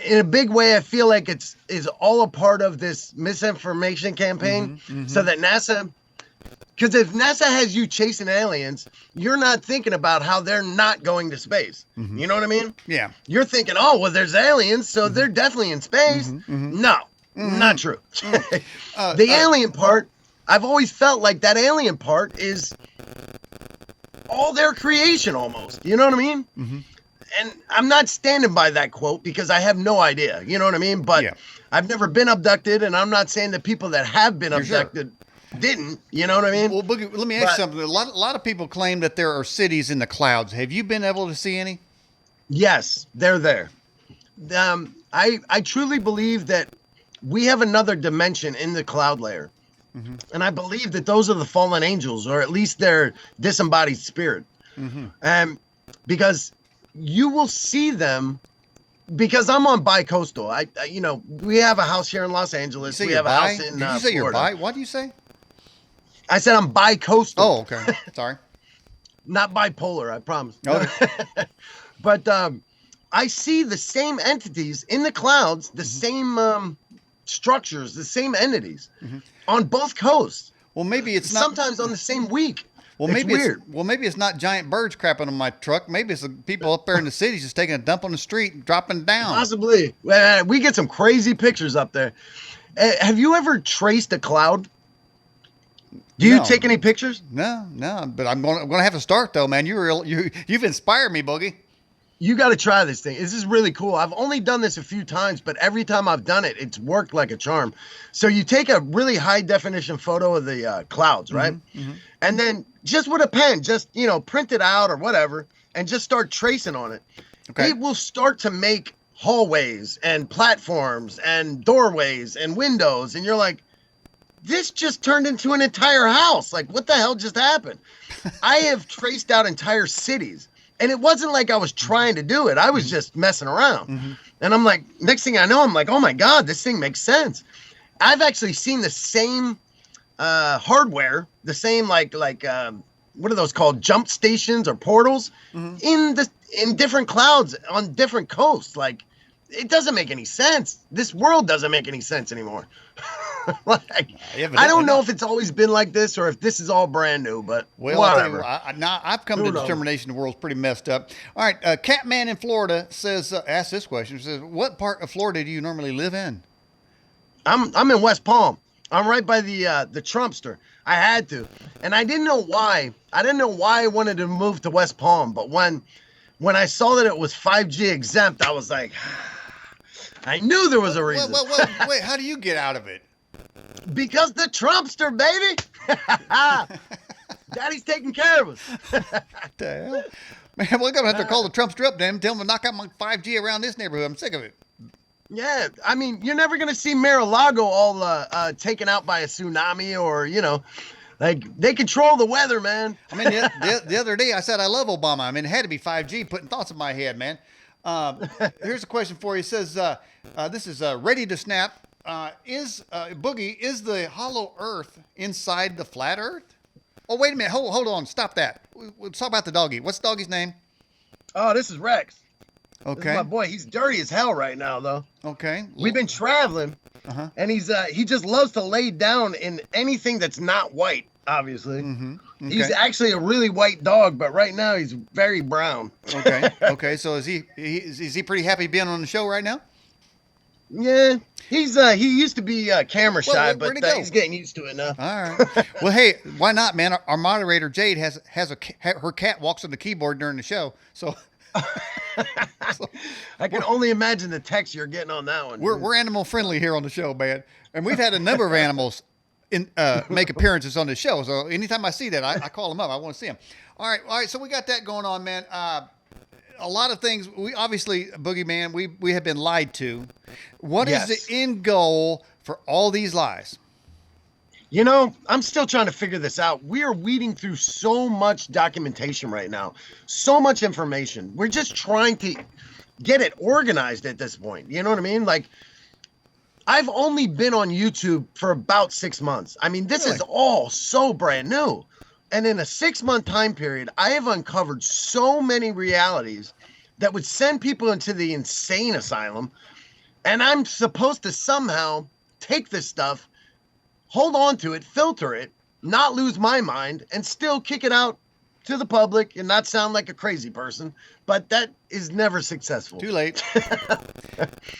in a big way. I feel like is all a part of this misinformation campaign, so that NASA. Because if NASA has you chasing aliens, you're not thinking about how they're not going to space. You know what I mean? Yeah. You're thinking, oh, well, there's aliens, so they're definitely in space. No, not true. The alien part, I've always felt like that alien part is all their creation almost. You know what I mean? And I'm not standing by that quote because I have no idea. You know what I mean? But I've never been abducted, and I'm not saying that people that have been abducted didn't. You know what I mean? Well, Boogie, let me ask you something. A lot of people claim that there are cities in the clouds. Have you been able to see any? Yes, they're there. I truly believe that we have another dimension in the cloud layer. Mm-hmm. And I believe that those are the fallen angels, or at least their disembodied spirit. Mm-hmm. Because you will see them, because I'm on bi-coastal. We have a house here in Los You Angeles. say We you're have a house bi? in Did you say you're Florida. bi? What do you say? I said I'm bi-coastal. Oh, okay. Sorry. Not bipolar, I promise. Okay. But I see the same entities in the clouds, the Mm-hmm. same structures, the same entities Mm-hmm. on both coasts. Well, maybe it's not. Sometimes on the same week. Well, It's weird. maybe it's not giant birds crapping on my truck. Maybe it's the people up there in the cities just taking a dump on the street, and dropping down. Possibly. We get some crazy pictures up there. Have you ever traced a cloud? Do you No, take any pictures? no. But I'm gonna have to start though, man. You've inspired me, Boogie. You got to try this thing. This is really cool. I've only done this a few times, but every time I've done it, it's worked like a charm. So you take a really high definition photo of the clouds, right? Mm-hmm. Mm-hmm. And then just with a pen, just, print it out or whatever, and just start tracing on it. Okay. It will start to make hallways and platforms and doorways and windows. And you're like, this just turned into an entire house. Like, what the hell just happened? I have traced out entire cities. And it wasn't like I was trying to do it. I was just messing around. Mm-hmm. And I'm like, next thing I know, I'm like, oh my God, this thing makes sense. I've actually seen the same hardware, the same what are those called? Jump stations or portals Mm-hmm. in different clouds on different coasts. Like, it doesn't make any sense. This world doesn't make any sense anymore. Like, I don't know if it's always been like this or if this is all brand new, but Well, I'll tell you, whatever. now I've come to the determination the world's pretty messed up. All right, Catman in Florida says, ask this question. Says, what part of Florida do you normally live in? I'm in West Palm. I'm right by the Trumpster. I had to, and I didn't know why. I didn't know why I wanted to move to West Palm, but when I saw that it was 5G exempt, I was like, I knew there was a reason. Wait, how do you get out of it? Because the Trumpster, baby. Daddy's taking care of us. What the hell? Man, we're going to have to call the Trumpster up then, tell them to knock out my 5G around this neighborhood. I'm sick of it. Yeah, I mean, you're never gonna see Mar-a-Lago all taken out by a tsunami or like they control the weather, man. I mean, the other day I said I love Obama. I mean, it had to be 5G putting thoughts in my head, man. Here's a question for you. It says, this is ready to snap. Boogie, is the hollow Earth inside the flat Earth? Oh, wait a minute. Hold on. Stop that. Let's talk about the doggy. What's the doggy's name? Oh, this is Rex. This is Okay. my boy. He's dirty as hell right now, though. Okay. We've been traveling, Uh-huh. and he just loves to lay down in anything that's not white. Obviously, Mm-hmm. Okay. he's actually a really white dog, but right now he's very brown. Okay. Okay. So is he pretty happy being on the show right now? Yeah, he used to be camera shy, where'd but he go? he's getting used to it now. All right. Well, hey, why not, man? Our moderator Jade has her cat walks on the keyboard during the show, so I can only imagine the text you're getting on that one. we're animal friendly here on the show, man. And we've had a number of animals make appearances on the show. So anytime I see that, I call them up. I want to see them. All right. So we got that going on, man. A lot of things. We obviously, Boogie Man, we have been lied to. What is Yes. the end goal for all these lies? I'm still trying to figure this out. We are weeding through so much documentation right now, so much information. We're just trying to get it organized at this point. You know what I mean? Like, I've only been on YouTube for about 6 months. I mean, this is all so brand new. And in a 6-month time period, I have uncovered so many realities that would send people into the insane asylum. And I'm supposed to somehow take this stuff, hold on to it, filter it, not lose my mind, and still kick it out to the public and not sound like a crazy person. But that is never successful. Too late.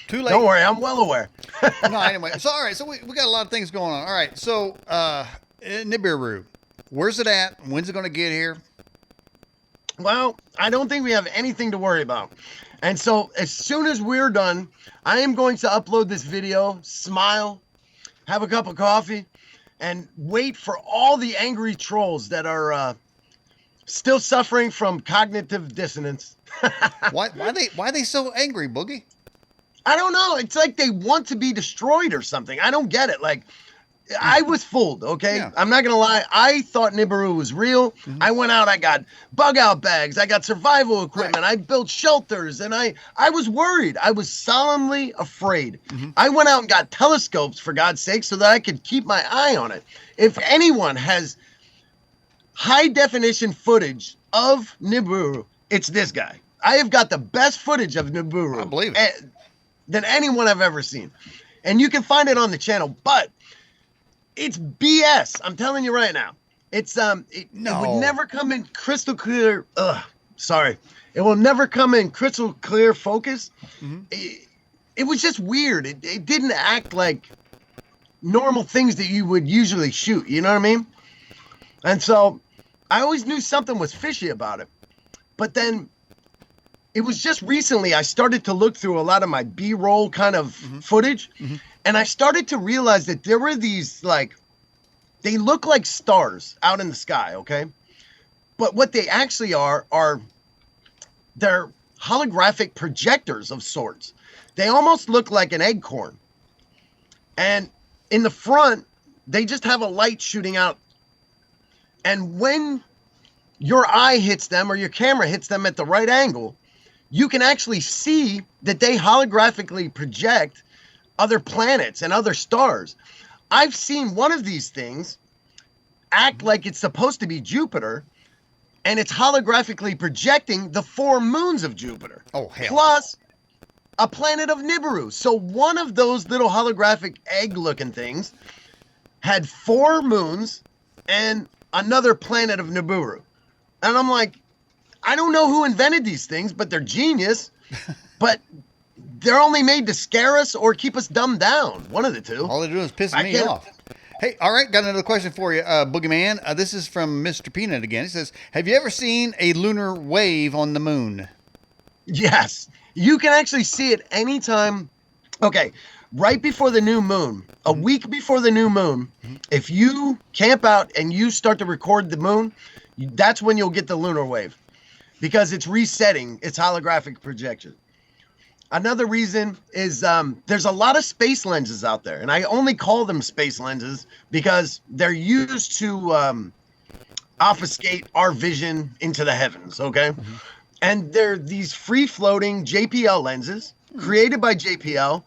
Too late. Don't worry, I'm well aware. No, anyway. So, all right. So we got a lot of things going on. All right. So, Nibiru, where's it at? When's it going to get here? Well, I don't think we have anything to worry about. And so as soon as we're done, I am going to upload this video, smile, have a cup of coffee, and wait for all the angry trolls that are Still suffering from cognitive dissonance. Why they so angry, Boogie? I don't know. It's like they want to be destroyed or something. I don't get it. Like, I was fooled, okay? Yeah. I'm not going to lie. I thought Nibiru was real. I went out, I got bug out bags, I got survival equipment, I built shelters, and I was worried. I was solemnly afraid. I went out and got telescopes, for God's sake, so that I could keep my eye on it. If anyone has high definition footage of Nibiru, it's this guy. I have got the best footage of Nibiru I believe it. than anyone I've ever seen. And you can find it on the channel, but it's BS. I'm telling you right now. It would never come in crystal clear. It will never come in crystal clear focus. It was just weird. It didn't act like normal things that you would usually shoot. You know what I mean? And so I always knew something was fishy about it. But then it was just recently I started to look through a lot of my B-roll kind of footage. And I started to realize that there were these, like, they look like stars out in the sky, okay? But what they actually are they're holographic projectors of sorts. They almost look like an acorn. And in the front, they just have a light shooting out. And when your eye hits them or your camera hits them at the right angle, you can actually see that they holographically project other planets and other stars. I've seen one of these things act like it's supposed to be Jupiter, and it's holographically projecting the 4 moons of Jupiter. Oh, hell. Plus a planet of Nibiru. So one of those little holographic egg-looking things had 4 moons and another planet of Nibiru. And I'm like, I don't know who invented these things, but they're genius. But they're only made to scare us or keep us dumbed down. One of the two. All they're doing is pissing me off. Hey, all right, got another question for you, Boogie Man. This is from Mr. Peanut again. He says, have you ever seen a lunar wave on the moon? Yes. You can actually see it anytime. Okay, right before the new moon, a week before the new moon, if you camp out and you start to record the moon, that's when you'll get the lunar wave. Because it's resetting its holographic projection. Another reason is there's a lot of space lenses out there, and I only call them space lenses because they're used to obfuscate our vision into the heavens, okay? And they're these free-floating JPL lenses created by JPL,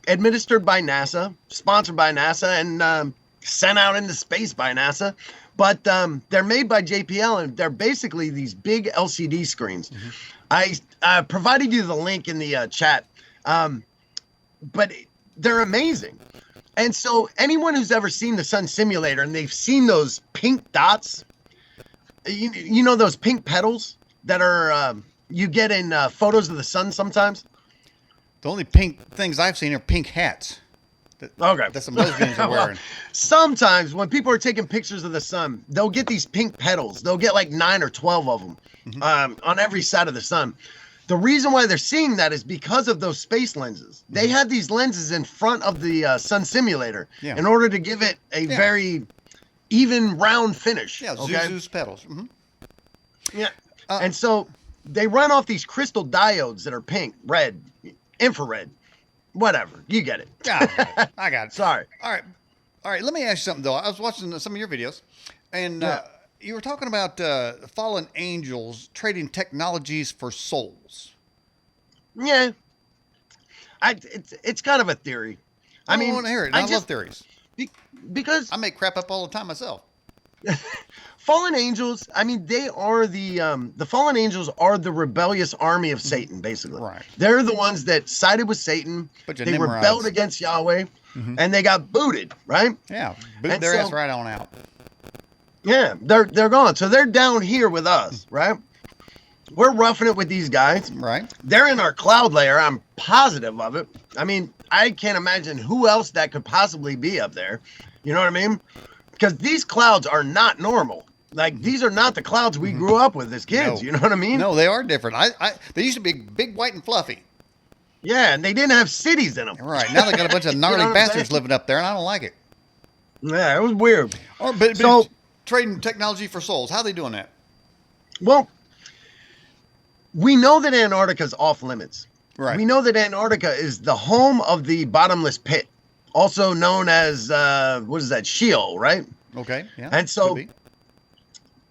administered by NASA, sponsored by NASA, and sent out into space by NASA. But they're made by JPL, and they're basically these big LCD screens. I provided you the link in the chat, but they're amazing. And so anyone who's ever seen the sun simulator and they've seen those pink dots, you know those pink petals that are you get in photos of the sun sometimes? The only pink things I've seen are pink hats. Okay. That some lesbians are wearing. Sometimes when people are taking pictures of the sun, they'll get these pink petals. They'll get like 9 or 12 of them on every side of the sun. The reason why they're seeing that is because of those space lenses. They have these lenses in front of the sun simulator in order to give it a very even round finish. Yeah, okay? Zuzu's petals. Yeah. And so they run off these crystal diodes that are pink, red, infrared. Whatever. You get it. Yeah, I got it. Sorry. All right. Let me ask you something, though. I was watching some of your videos, and you were talking about fallen angels trading technologies for souls. Yeah. It's kind of a theory. I mean, want to hear it. I love theories. Because I make crap up all the time myself. Fallen angels, I mean, they are the fallen angels are the rebellious army of Satan, basically. Right. They're the ones that sided with Satan. They rebelled against Yahweh, and they got booted, right? Yeah, boot their ass right on out. Yeah, they're gone. So they're down here with us, right? We're roughing it with these guys. Right. They're in our cloud layer. I'm positive of it. I mean, I can't imagine who else that could possibly be up there. You know what I mean? Because these clouds are not normal. Like, these are not the clouds we grew up with as kids. No. You know what I mean? No, they are different. They used to be big, white, and fluffy. Yeah, and they didn't have cities in them. Right. Now they got a bunch of gnarly bastards living up there, and I don't like it. Yeah, it was weird. But trading technology for souls. How are they doing that? Well, we know that Antarctica is off limits. Right. We know that Antarctica is the home of the bottomless pit, also known as what is that, Sheol, right? Okay. Yeah. And so could be.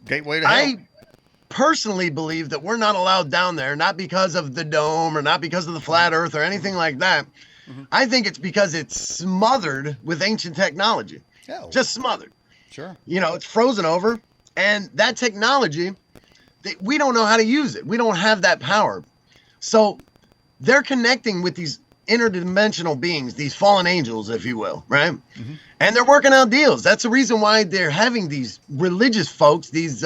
Gateway to hell. I personally believe that we're not allowed down there, not because of the dome or not because of the flat earth or anything like that. I think it's because it's smothered with ancient technology. Oh. Just smothered. Sure. You know, it's frozen over. And that technology, we don't know how to use it. We don't have that power. So they're connecting with these interdimensional beings, these fallen angels, if you will, right? And they're working out deals. That's the reason why they're having these religious folks, these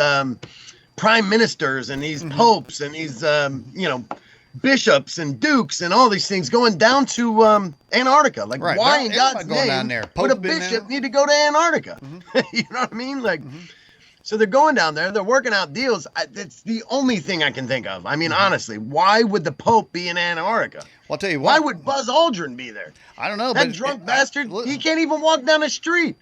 prime ministers and these popes and these, bishops and dukes and all these things going down to Antarctica. Like, Right. why in Everybody God's going down name there. would a Pope's been bishop there. need to go to Antarctica? You know what I mean? Like, so they're going down there. They're working out deals. It's the only thing I can think of. I mean, honestly, why would the Pope be in Antarctica? Well, I'll tell you Why what. would Buzz Aldrin be there? I don't know. That but drunk bastard, look- he can't even walk down the street.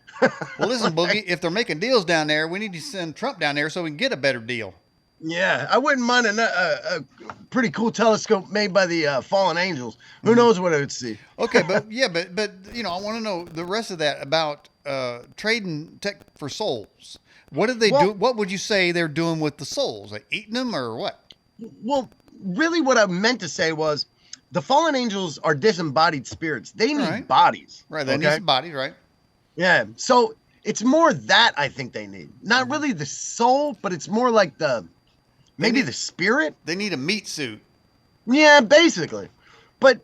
Well, listen, Boogie. If they're making deals down there, we need to send Trump down there so we can get a better deal. Yeah, I wouldn't mind a pretty cool telescope made by the fallen angels. Who knows what it would see? Okay, but yeah, but I want to know the rest of that about trading tech for souls. What did they do? What would you say they're doing with the souls? Like eating them or what? Well, really what I meant to say was the fallen angels are disembodied spirits. They need Right. bodies. Right, they need okay? some bodies, right? Yeah, so it's more that I think they need. Not really the soul, but it's more like maybe the spirit. They need a meat suit. Yeah, basically. But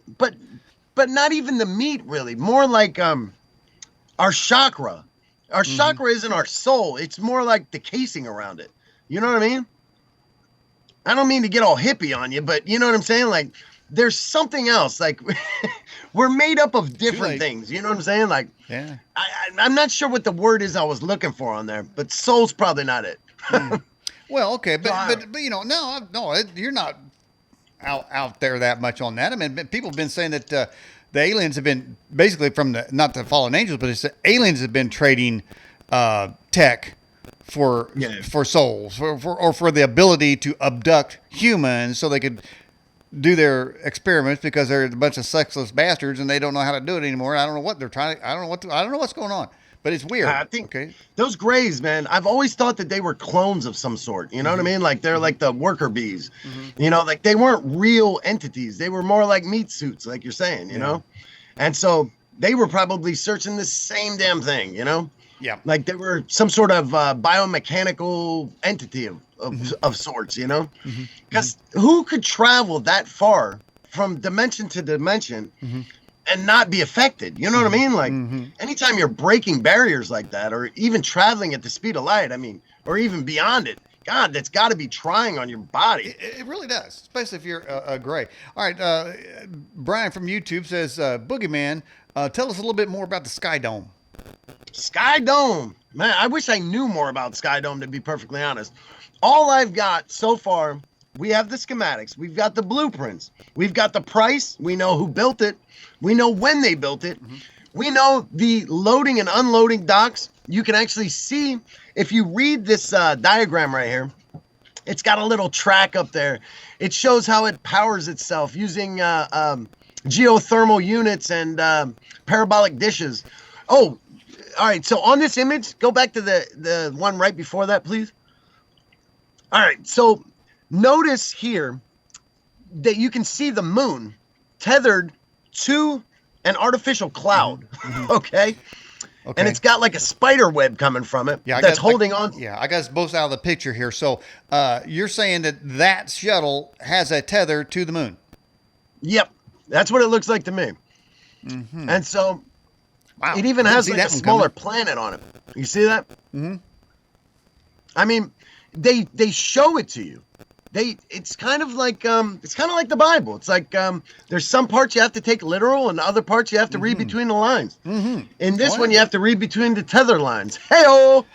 not even the meat really. More like our chakra. Our chakra isn't our soul. It's more like the casing around it. You know what I mean? I don't mean to get all hippie on you, but you know what I'm saying? Like there's something else. Like we're made up of different late. things. You know what I'm saying? Like Yeah. I'm not sure what the word is I was looking for on there, but soul's probably not it. Well, okay, but So no, you're not out there that much on that. I mean, people have been saying that the aliens have been basically from not the fallen angels, but it's the aliens have been trading tech for souls, for the ability to abduct humans so they could do their experiments because they're a bunch of sexless bastards and they don't know how to do it anymore. I don't know what they're trying. I don't know what's going on. But it's weird. I think those Greys, man, I've always thought that they were clones of some sort. You know what I mean? Like they're like the worker bees. You know, like they weren't real entities. They were more like meat suits, like you're saying, you know? And so they were probably searching the same damn thing, you know? Yeah. Like they were some sort of biomechanical entity of sorts, you know? Because who could travel that far from dimension to dimension and not be affected? You know what I mean? Like anytime you're breaking barriers like that, or even traveling at the speed of light, I mean, or even beyond it, God, that's got to be trying on your body. It really does, especially if you're a gray. All right, Brian from YouTube says, Boogie Man, tell us a little bit more about the Sky Dome. Sky Dome, man, I wish I knew more about Sky Dome, to be perfectly honest. All I've got so far, we have the schematics, we've got the blueprints, we've got the price, we know who built it, we know when they built it, we know the loading and unloading docks. You can actually see, if you read this diagram right here, it's got a little track up there. It shows how it powers itself using geothermal units and parabolic dishes. Oh, all right, so on this image, go back to the one right before that, please. All right, so notice here that you can see the moon tethered to an artificial cloud, okay? And it's got like a spider web coming from it that's holding on. Yeah, I got us both out of the picture here. So you're saying that shuttle has a tether to the moon? Yep, that's what it looks like to me. And so it even has like a smaller planet on it. You see that? I mean, they show it to you. It's kind of like the Bible. It's like there's some parts you have to take literal and other parts you have to read between the lines. In this one, you have to read between the tether lines. Hey-oh!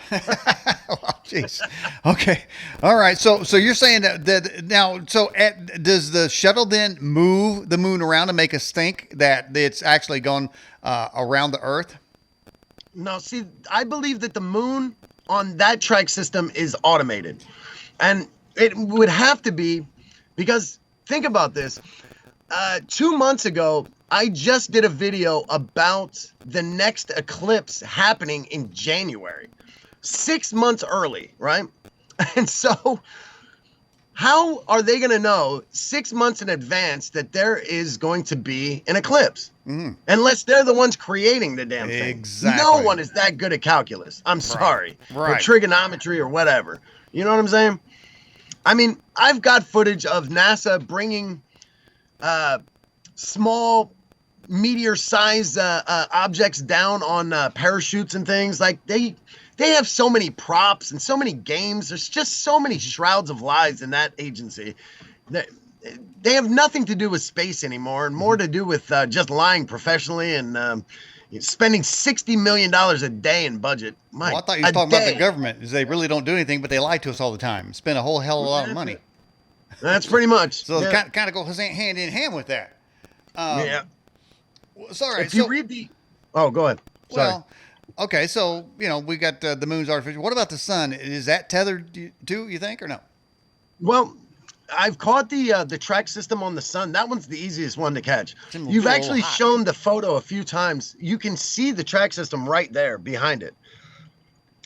Oh, jeez. Okay. All right. So you're saying that now, does the shuttle then move the moon around to make us think that it's actually gone around the Earth? No, see, I believe that the moon on that track system is automated. And It would have to be, because think about this. 2 months ago, I just did a video about the next eclipse happening in January, 6 months early, right? And so how are they going to know 6 months in advance that there is going to be an eclipse? Unless they're the ones creating the damn thing. Exactly. No one is that good at calculus. I'm sorry. Right. Or trigonometry or whatever. You know what I'm saying? I mean, I've got footage of NASA bringing small meteor-sized objects down on parachutes and things. Like, they have so many props and so many games. There's just so many shrouds of lies in that agency. They have nothing to do with space anymore, and more to do with just lying professionally and spending $60 million a day in budget. Well, I thought you were talking about the government, is they really don't do anything, but they lie to us all the time. Spend a whole hell of a lot of money. That's pretty much. So it kind of goes hand in hand with that. Yeah. Sorry. If you read the... Oh, go ahead. Sorry. Well, okay, so, we got the moon's artificial. What about the sun? Is that tethered to, you think, or no? Well, I've caught the track system on the sun. That one's the easiest one to catch. You've actually shown the photo a few times. You can see the track system right there behind it.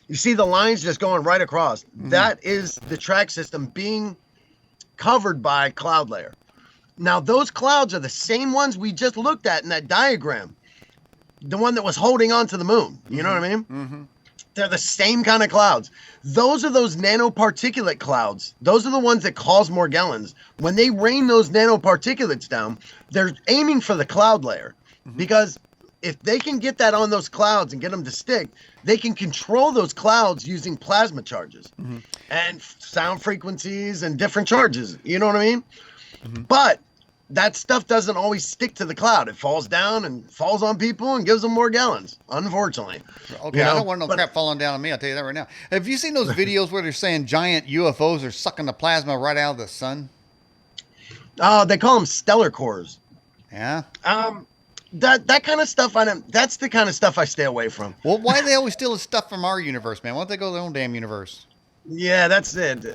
You see the lines just going right across. That is the track system being covered by cloud layer. Now, those clouds are the same ones we just looked at in that diagram. The one that was holding on to the moon. You know what I mean? They're the same kind of clouds. Those are those nanoparticulate clouds. Those are the ones that cause Morgellons. When they rain those nanoparticulates down, they're aiming for the cloud layer. Because if they can get that on those clouds and get them to stick, they can control those clouds using plasma charges and sound frequencies and different charges. You know what I mean? But that stuff doesn't always stick to the cloud. It falls down and falls on people and gives them Morgellons, unfortunately. Okay, I don't want no crap falling down on me. I'll tell you that right now. Have you seen those videos where they're saying giant UFOs are sucking the plasma right out of the sun? They call them stellar cores. Yeah. That kind of stuff, that's the kind of stuff I stay away from. Well, why do they always steal the stuff from our universe, man? Why don't they go to their own damn universe? Yeah, that's it.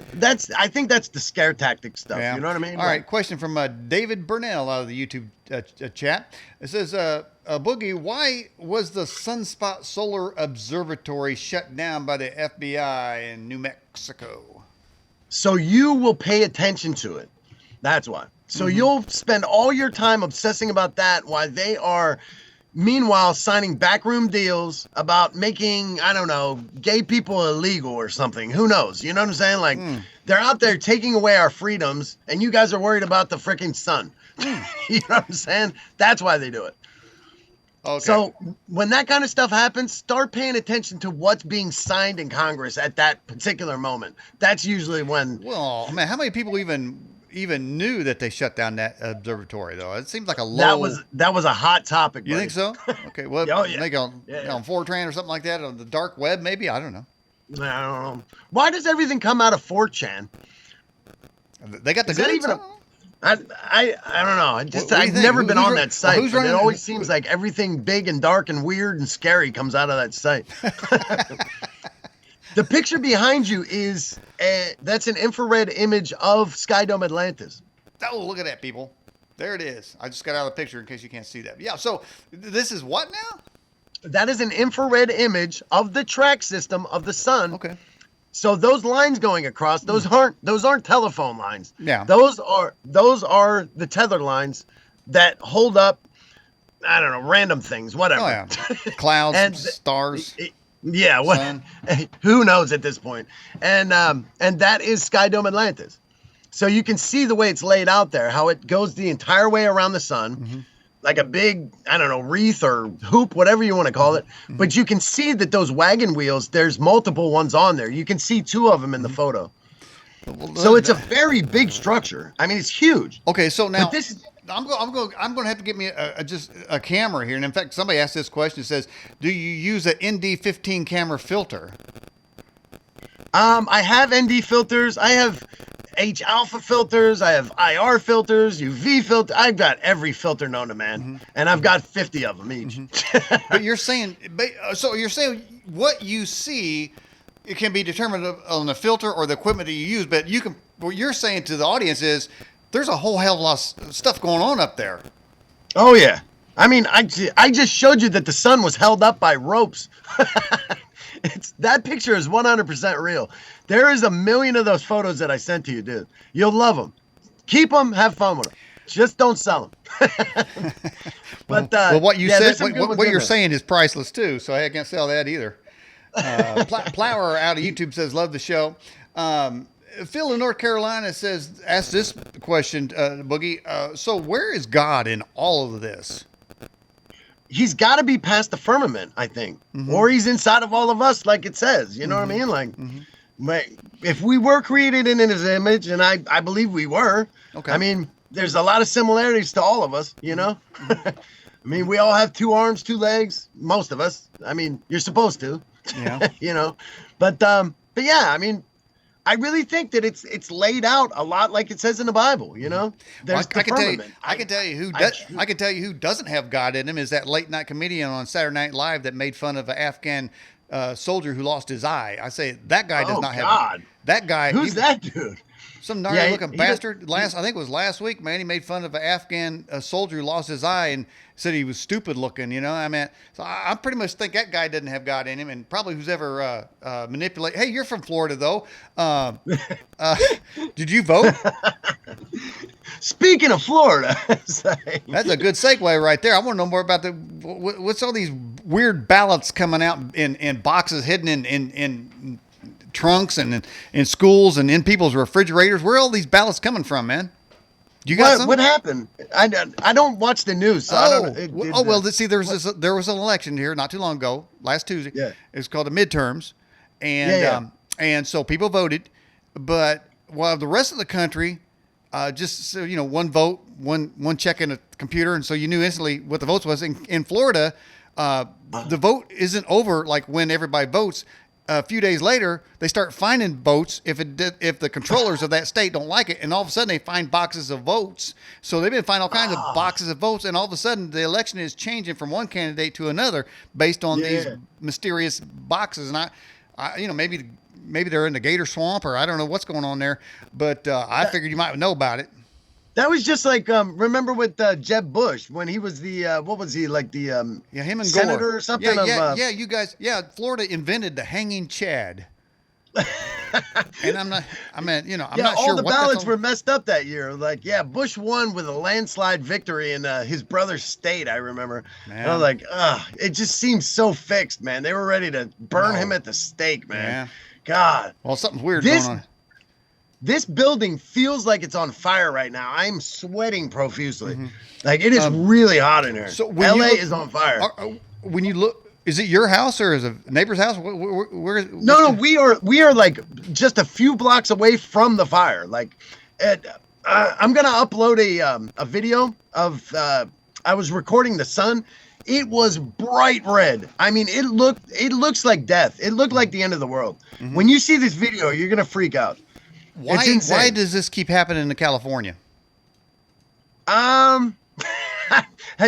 I think that's the scare tactic stuff. Yeah. You know what I mean? All right. Question from David Burnell out of the YouTube chat. It says, Boogie, why was the Sunspot Solar Observatory shut down by the FBI in New Mexico? So you will pay attention to it. That's why. So you'll spend all your time obsessing about that while they are, meanwhile, signing backroom deals about making, I don't know, gay people illegal or something. Who knows? You know what I'm saying? Like, they're out there taking away our freedoms, and you guys are worried about the freaking sun. You know what I'm saying? That's why they do it. Okay. So when that kind of stuff happens, start paying attention to what's being signed in Congress at that particular moment. That's usually when... Well, man, how many people even knew that they shut down that observatory, though? It seems like a low... That was a hot topic, buddy. You think so? Okay, well, maybe on Fortran or something like that, on the dark web, maybe? I don't know. I don't know. Why does everything come out of 4chan? They got the goods? I don't know. I've never been on that site. It always seems like everything big and dark and weird and scary comes out of that site. The picture behind you is that's an infrared image of Skydome Atlantis. Oh, look at that, people. There it is. I just got out of the picture in case you can't see that. Yeah, so this is what now? That is an infrared image of the track system of the sun. Okay. So those lines going across, those aren't telephone lines. Yeah. Those are the tether lines that hold up, I don't know, random things, whatever. Oh, yeah. Clouds, and stars. Yeah, what? Who knows at this point? And that is Skydome Atlantis. So you can see the way it's laid out there, how it goes the entire way around the sun, like a big, I don't know, wreath or hoop, whatever you want to call it. But you can see that those wagon wheels, there's multiple ones on there. You can see 2 of them in the photo. So it's a very big structure. I mean, it's huge. Okay, so now I'm going to have to get me just a camera here. And in fact, somebody asked this question. It says, "Do you use an ND15 camera filter?" I have ND filters. I have H alpha filters. I have IR filters, UV filter. I've got every filter known to man, and I've got 50 of them each. But you're saying, so you're saying what you see it can be determined on the filter or the equipment that you use, but you can. What you're saying to the audience is there's a whole hell of a lot of stuff going on up there. Oh yeah. I mean, I just showed you that the sun was held up by ropes. That picture is 100% real. There is a million of those photos that I sent to you, dude. You'll love them. Keep them, have fun with them. Just don't sell them. But well, what you yeah, said, what you're saying is priceless too. So I can't sell that either. Plower out of YouTube says, love the show. Phil in North Carolina says, ask this question, Boogie. So where is God in all of this? He's got to be past the firmament, I think, or he's inside of all of us, like it says. You know what I mean? Like, if we were created in his image, and I believe we were. Okay. I mean, there's a lot of similarities to all of us. You know, I mean, we all have 2 arms, 2 legs. Most of us. I mean, you're supposed to. Yeah. You know, but yeah, I mean, I really think that it's laid out a lot like it says in the Bible. You know, there's the firmament. I can tell you who doesn't have God in him is that late night comedian on Saturday Night Live that made fun of an Afghan soldier who lost his eye. I say that guy does not have God. That guy. Who's that dude? Some gnarly looking bastard. I think it was last week, man. He made fun of an Afghan soldier who lost his eye and said he was stupid looking. You know, I mean, so I pretty much think that guy doesn't have God in him, and probably who's ever manipulate. Hey, you're from Florida though. Did you vote? Speaking of Florida, that's a good segue right there. I want to know more about what's all these weird ballots coming out in boxes hidden in trunks and in schools and in people's refrigerators. Where are all these ballots coming from, man? You got what happened? I don't watch the news. So I don't, well, see, there was an election here not too long ago, last Tuesday. Yeah, it's called the midterms, and and so people voted, but while the rest of the country just one vote, one check in a computer, and so you knew instantly what the votes was. In Florida, the vote isn't over like when everybody votes. A few days later, they start finding votes if the controllers of that state don't like it, and all of a sudden they find boxes of votes. So they've been finding all kinds of boxes of votes, and all of a sudden the election is changing from one candidate to another based on these mysterious boxes. And I maybe they're in the Gator Swamp, or I don't know what's going on there, but I figured you might know about it. That was just like remember with Jeb Bush when he was the what was he like the him and senator Gore or something? You guys, Florida invented the hanging Chad. And I'm not sure. All the ballots were messed up that year. Like, Bush won with a landslide victory in his brother's state. I remember. Man. And I was like, it just seems so fixed, man. They were ready to burn him at the stake, man. Yeah. God. Well, something's weird going on. This building feels like it's on fire right now. I'm sweating profusely. Like, it is really hot in here. So LA is on fire. When you look, is it your house or is it a neighbor's house? No, we are like just a few blocks away from the fire. Like, I'm gonna upload a video of I was recording the sun. It was bright red. I mean, it looks like death. It looked like the end of the world. When you see this video, you're gonna freak out. Why does this keep happening in California? Have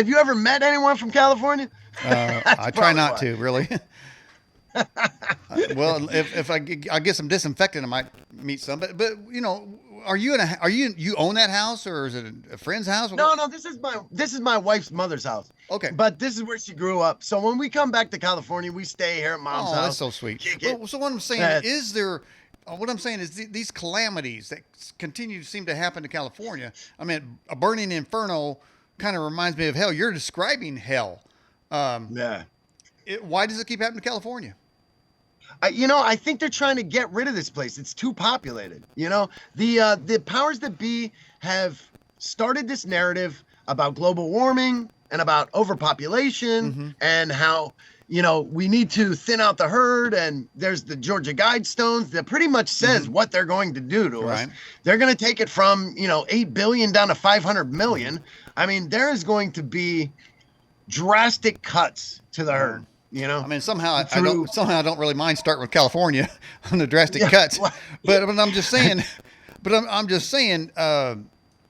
you ever met anyone from California? I try not to, really. Well, if I get some disinfectant, I might meet some. But you own that house, or is it a friend's house? No, this is my wife's mother's house. Okay, but this is where she grew up. So when we come back to California, we stay here at mom's house. Oh, that's so sweet. Well, so what I'm saying is these calamities that continue to seem to happen to California. I mean, a burning inferno kind of reminds me of hell. You're describing hell. Why does it keep happening to California? I think they're trying to get rid of this place. It's too populated. The powers that be have started this narrative about global warming and about overpopulation and how we need to thin out the herd, and there's the Georgia Guidestones that pretty much says what they're going to do to us. They're going to take it from, 8 billion down to 500 million. I mean, there is going to be drastic cuts to the herd, I mean, somehow I don't really mind starting with California on the drastic cuts, but I'm just saying,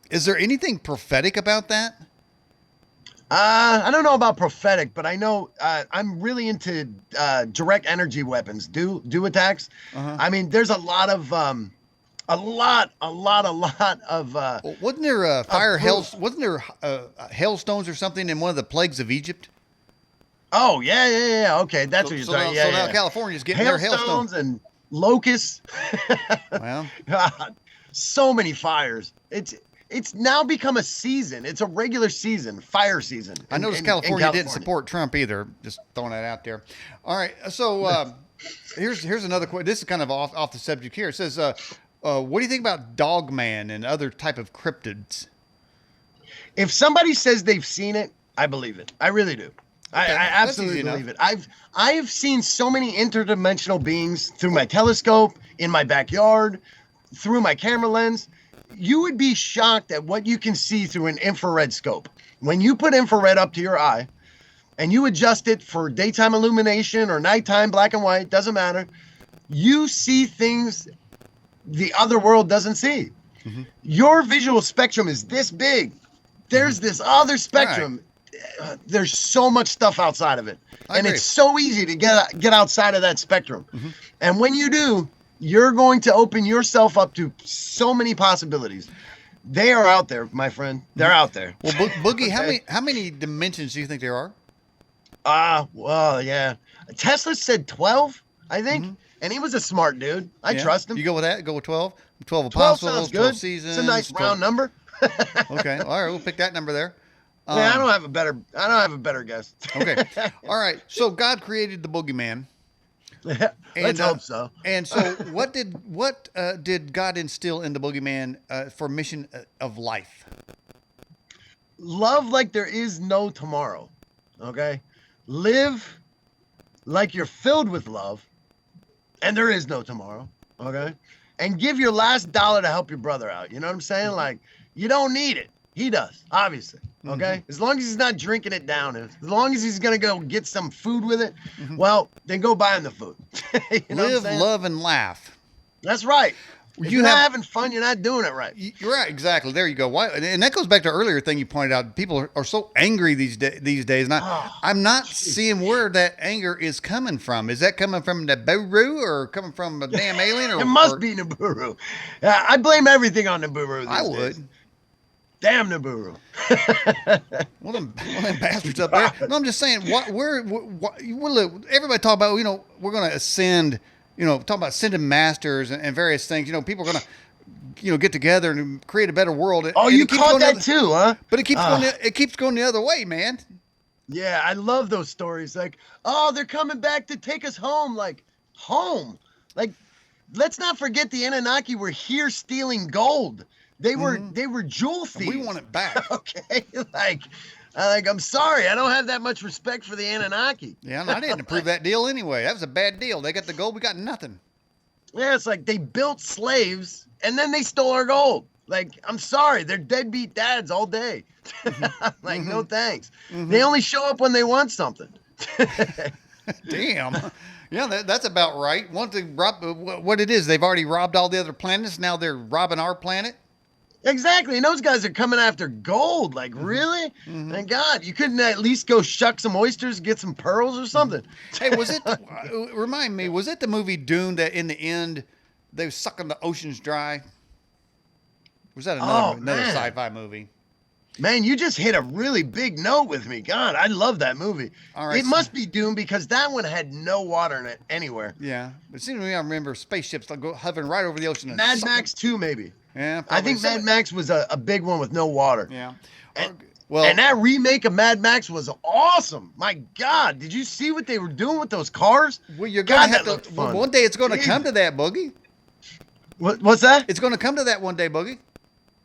is there anything prophetic about that? I don't know about prophetic, but I know I'm really into direct energy weapons. Do attacks. Uh-huh. I mean, there's a lot of a lot of Well, wasn't there proof. Wasn't there hailstones or something in one of the plagues of Egypt? Oh yeah. Okay, that's what you're talking. So Yeah, now yeah. California's getting their hailstone. Hailstones and locusts. Well, God, so many fires. It's now become a season. It's a regular season, fire season. I noticed California didn't support Trump either. Just throwing that out there. All right, so here's another question. This is kind of off the subject here. It says, what do you think about Dog Man and other type of cryptids? If somebody says they've seen it, I believe it. I really do. Okay, I absolutely believe it. I've seen so many interdimensional beings through my telescope, in my backyard, through my camera lens. You would be shocked at what you can see through an infrared scope. When you put infrared up to your eye and you adjust it for daytime illumination or nighttime, black and white, doesn't matter. You see things the other world doesn't see. Mm-hmm. Your visual spectrum is this big. There's this other spectrum. Right. There's so much stuff outside of it. And it's so easy to get outside of that spectrum. Mm-hmm. And when you do, you're going to open yourself up to so many possibilities. They are out there, my friend. They're out there. Well, Boogie, okay. how many dimensions do you think there are? Well, yeah. Tesla said 12, I think. Mm-hmm. And he was a smart dude. I trust him. You go with that? Go with 12? 12 apostles, 12 sounds good. 12 seasons. It's a nice round number. Okay. All right, we'll pick that number there. I don't have a better guess. Okay. All right. So God created the boogeyman. Let's hope so. And so, what did God instill in the boogeyman for mission of life? Love like there is no tomorrow. Okay, live like you're filled with love, and there is no tomorrow. Okay, and give your last dollar to help your brother out. You know what I'm saying? Like you don't need it. He does, obviously. Okay, mm-hmm. As long as he's not drinking it down, as long as he's gonna go get some food with it, mm-hmm. Well, then go buy him the food. You know Live, love, and laugh. That's right. If you're not having fun, you're not doing it right. You're right, exactly. There you go. Why? And that goes back to earlier thing you pointed out. People are so angry these days, and I'm not seeing where that anger is coming from. Is that coming from Nibiru or coming from a damn alien? Or it must be Nibiru. I blame everything on Nibiru. I would. Days. Damn Nibiru. Well, them bastards up there. No, I'm just saying, everybody talk about, we're going to ascend, talk about ascended masters and various things. People are going to, get together and create a better world. Oh, you caught that too, huh? But it keeps going the other way, man. Yeah, I love those stories. Like, oh, they're coming back to take us home. Like, home. Like, let's not forget the Anunnaki were here stealing gold. They were jewel thieves. We want it back. Okay, I'm sorry, I don't have that much respect for the Anunnaki. Yeah, and I didn't approve that deal anyway. That was a bad deal. They got the gold, we got nothing. Yeah, it's like they built slaves and then they stole our gold. Like, I'm sorry, they're deadbeat dads all day. Like, no thanks. Mm-hmm. They only show up when they want something. Damn. Yeah, that's about right. Once they rob, what it is, they've already robbed all the other planets. Now they're robbing our planet. Exactly, and those guys are coming after gold. Like, really? Mm-hmm. Thank God, you couldn't at least go shuck some oysters, get some pearls or something. Hey, was it? Remind me, was it the movie Dune that in the end they were sucking the oceans dry? Was that another sci-fi movie? Man, you just hit a really big note with me. God, I love that movie. All right, it must be Dune because that one had no water in it anywhere. Yeah, but it seems to me I remember spaceships like hovering right over the ocean. Mad Max 2, maybe. Yeah, I think Mad Max was a big one with no water. Yeah. And that remake of Mad Max was awesome. My God, did you see what they were doing with those cars? Well, you're gonna have to. Well, one day it's going to come to that, Boogie. What's that? It's going to come to that one day, Boogie.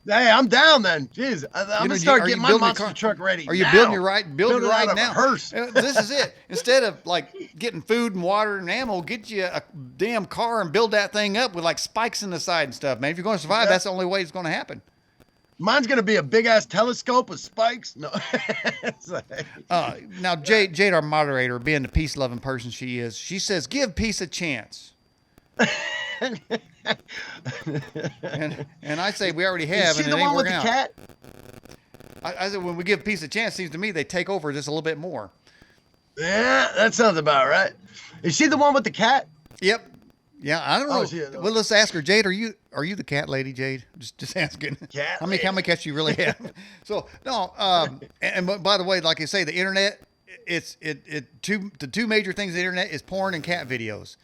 Hey, I'm down then. Jeez, I'm gonna start getting my monster truck ready. Are you building your ride now? Hearse. This is it. Instead of like getting food and water and ammo, get you a damn car and build that thing up with like spikes in the side and stuff, man. If you're going to survive, that's the only way it's going to happen. Mine's gonna be a big ass telescope with spikes. No. Now Jade, our moderator, being the peace loving person she is, she says, "Give peace a chance." and I say we already have, is she and the it ain't one with working the out. cat? I said when we give peace a chance, it seems to me they take over just a little bit more. Yeah, that sounds about right. Is she the one with the cat? Yep. Yeah, I don't know. Oh, shit. Well, let's ask her, Jade. Are you the cat lady, Jade? Just asking. Cat How many cats you really have? So no. And by the way, like I say, the internet. The two major things on the internet is porn and cat videos.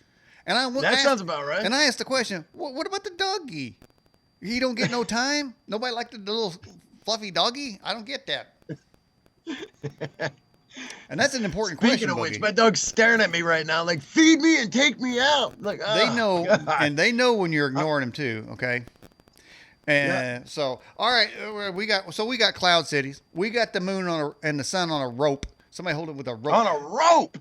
And sounds about right. And I asked the question, what about the doggy? He don't get no time? Nobody like the little fluffy doggy? I don't get that. And that's an important question. Speaking of which, Boogie. my dog's staring at me right now, like, feed me and take me out. Like, oh, They know, God. and they know when you're ignoring them too. Okay. And so, all right, we got cloud cities. We got the moon and the sun on a rope. Somebody hold it with a rope. On a rope.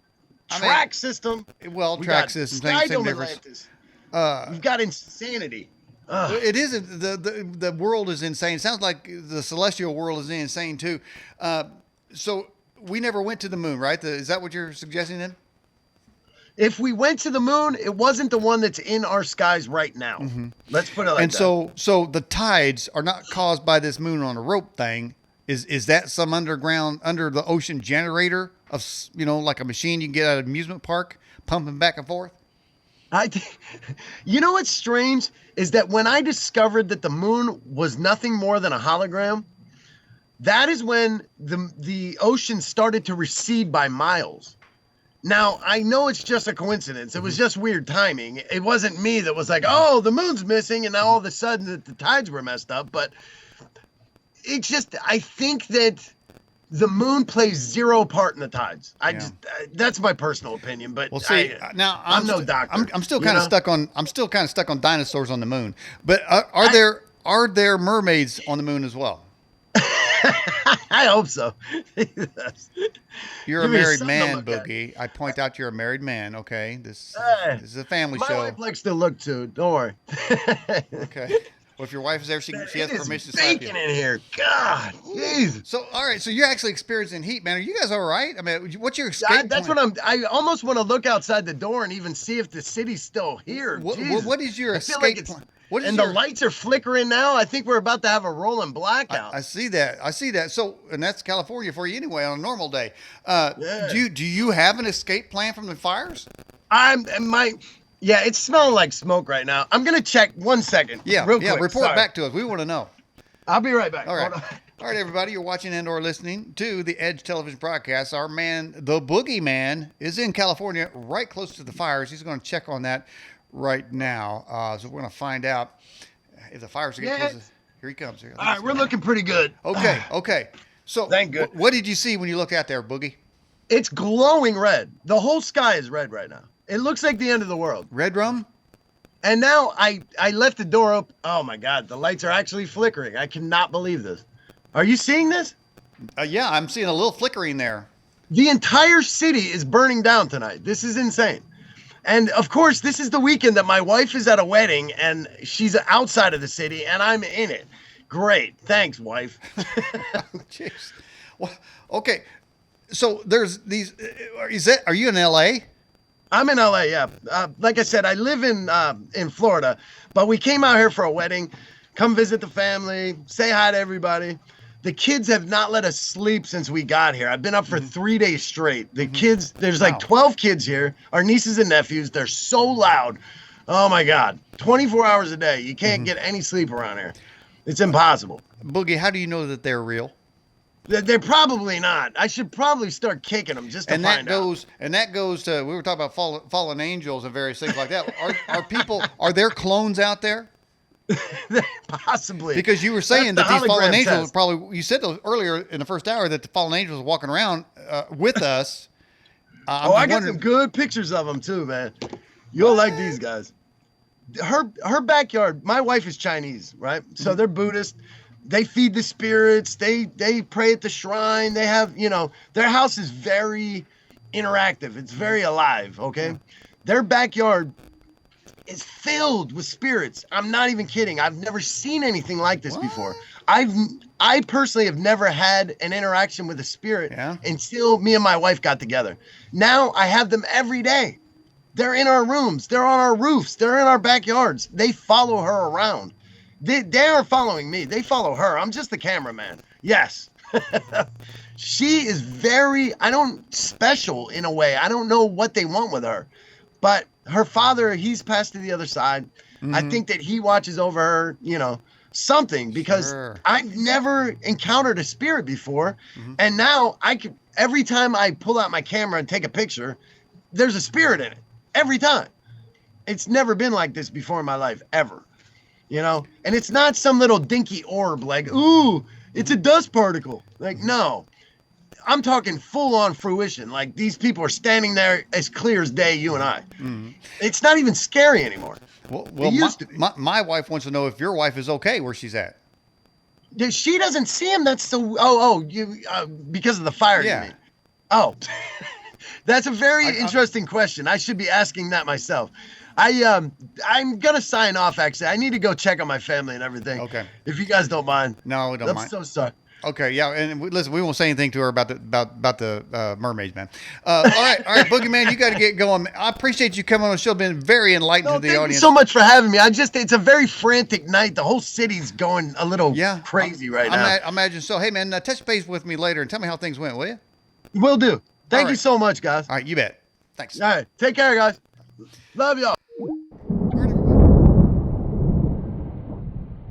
Track system. Well, We track got system. Skydome difference. Atlantis. We've got insanity. It isn't the world is insane. It sounds like the celestial world is insane too. So we never went to the moon, right? Is that what you're suggesting then? If we went to the moon, it wasn't the one that's in our skies right now. Mm-hmm. Let's put it like And that. so the tides are not caused by this moon on a rope thing. Is that some under the ocean generator of, like a machine you can get at an amusement park pumping back and forth? You know what's strange is that when I discovered that the moon was nothing more than a hologram, that is when the ocean started to recede by miles. Now, I know it's just a coincidence. It was just weird timing. It wasn't me that was like, oh, the moon's missing, and now all of a sudden the tides were messed up. But it's just, I think that the moon plays zero part in the tides. That's my personal opinion. But Well, see, now I'm no doctor. I'm still kind of stuck on dinosaurs on the moon. But are there mermaids on the moon as well? I hope so. You're a Give me married something to man, look at. Boogie. I point out you're a married man. Okay, this is a family My show. wife likes to look too. Don't worry. Okay. Well, if your wife is there, she has It is permission to slap baking you. in here. God, Jesus. So, all right. So you're actually experiencing heat, man. Are you guys all right? I mean, what's your escape That's plan? I almost want to look outside the door and even see if the city's still here. Jesus. What is your I feel escape like it's, plan? What is and your, the lights are flickering now. I think we're about to have a rolling blackout. I see that. I see that. So, and that's California for you anyway on a normal day. Yeah. Do you have an escape plan from the fires? Yeah, it's smelling like smoke right now. I'm gonna check 1 second. Yeah. real quick. Report Sorry. back to us. We want to know. I'll be right back. All right. Hold on. All right, everybody. You're watching and/or listening to the Edge Television broadcast. Our man, the Boogie Man, is in California, right close to the fires. He's going to check on that right now. So we're going to find out if the fires are getting close. Here he comes. Here. All right, we're looking pretty good. Okay. So, Thank good. What did you see when you looked out there, Boogie? It's glowing red. The whole sky is red right now. It looks like the end of the world. Red rum? And now I left the door open. Oh my God, the lights are actually flickering. I cannot believe this. Are you seeing this? Yeah, I'm seeing a little flickering there. The entire city is burning down tonight. This is insane. And of course, this is the weekend that my wife is at a wedding and she's outside of the city and I'm in it. Great. Thanks, wife. Jeez. Well, okay. So there's these. Are you in LA? I'm in LA, yeah. Like I said, I live in Florida, but we came out here for a wedding, come visit the family, say hi to everybody. The kids have not let us sleep since we got here. I've been up for 3 days straight. The kids, there's like 12 kids here, our nieces and nephews. They're so loud. Oh my God. 24 hours a day. You can't get any sleep around here. It's impossible. Boogie, how do you know that they're real? They're probably not. I should probably start kicking them just to find out. And that goes to, we were talking about fallen angels and various things like that. Are there clones out there? Possibly. Because you were saying That's that the these fallen hologram angels test. probably, you said earlier in the first hour that the fallen angels were walking around with us. I got some good pictures of them too, man. You'll like these guys. Her backyard, my wife is Chinese, right? So they're Buddhist. They feed the spirits. They pray at the shrine. They have, their house is very interactive. It's very alive, okay? Their backyard is filled with spirits. I'm not even kidding. I've never seen anything like this before. I personally have never had an interaction with a spirit until me and my wife got together. Now I have them every day. They're in our rooms. They're on our roofs. They're in our backyards. They follow her around. They aren't following me. They follow her. I'm just the cameraman. Yes. She is very, I don't, special in a way. I don't know what they want with her, but her father, he's passed to the other side. I think that he watches over her, something, because Sure. I've never encountered a spirit before. And now every time I pull out my camera and take a picture, there's a spirit in it every time. It's never been like this before in my life, ever. And it's not some little dinky orb like, ooh, it's a dust particle. Like, no, I'm talking full on fruition. Like, these people are standing there as clear as day, you and I. It's not even scary anymore. Well, It used to be. my wife wants to know if your wife is okay where she's at. She doesn't see him. That's the, because of the fire, Yeah. you mean? Oh, that's a very interesting question. I should be asking that myself. I'm gonna sign off. Actually, I need to go check on my family and everything. Okay. If you guys don't mind. No, we don't I'm mind. so sorry. Okay, yeah, and listen, we won't say anything to her about the mermaids, man. All right, Boogie Man, you got to get going. I appreciate you coming on the show. Been very enlightening to the Thank audience. you so much for having me. It's a very frantic night. The whole city's going a little crazy right now. I imagine so. Hey, man, touch base with me later and tell me how things went, will you? Will do. Thank All you right. so much, guys. All right, you bet. Thanks. All right. Take care, guys. Love y'all.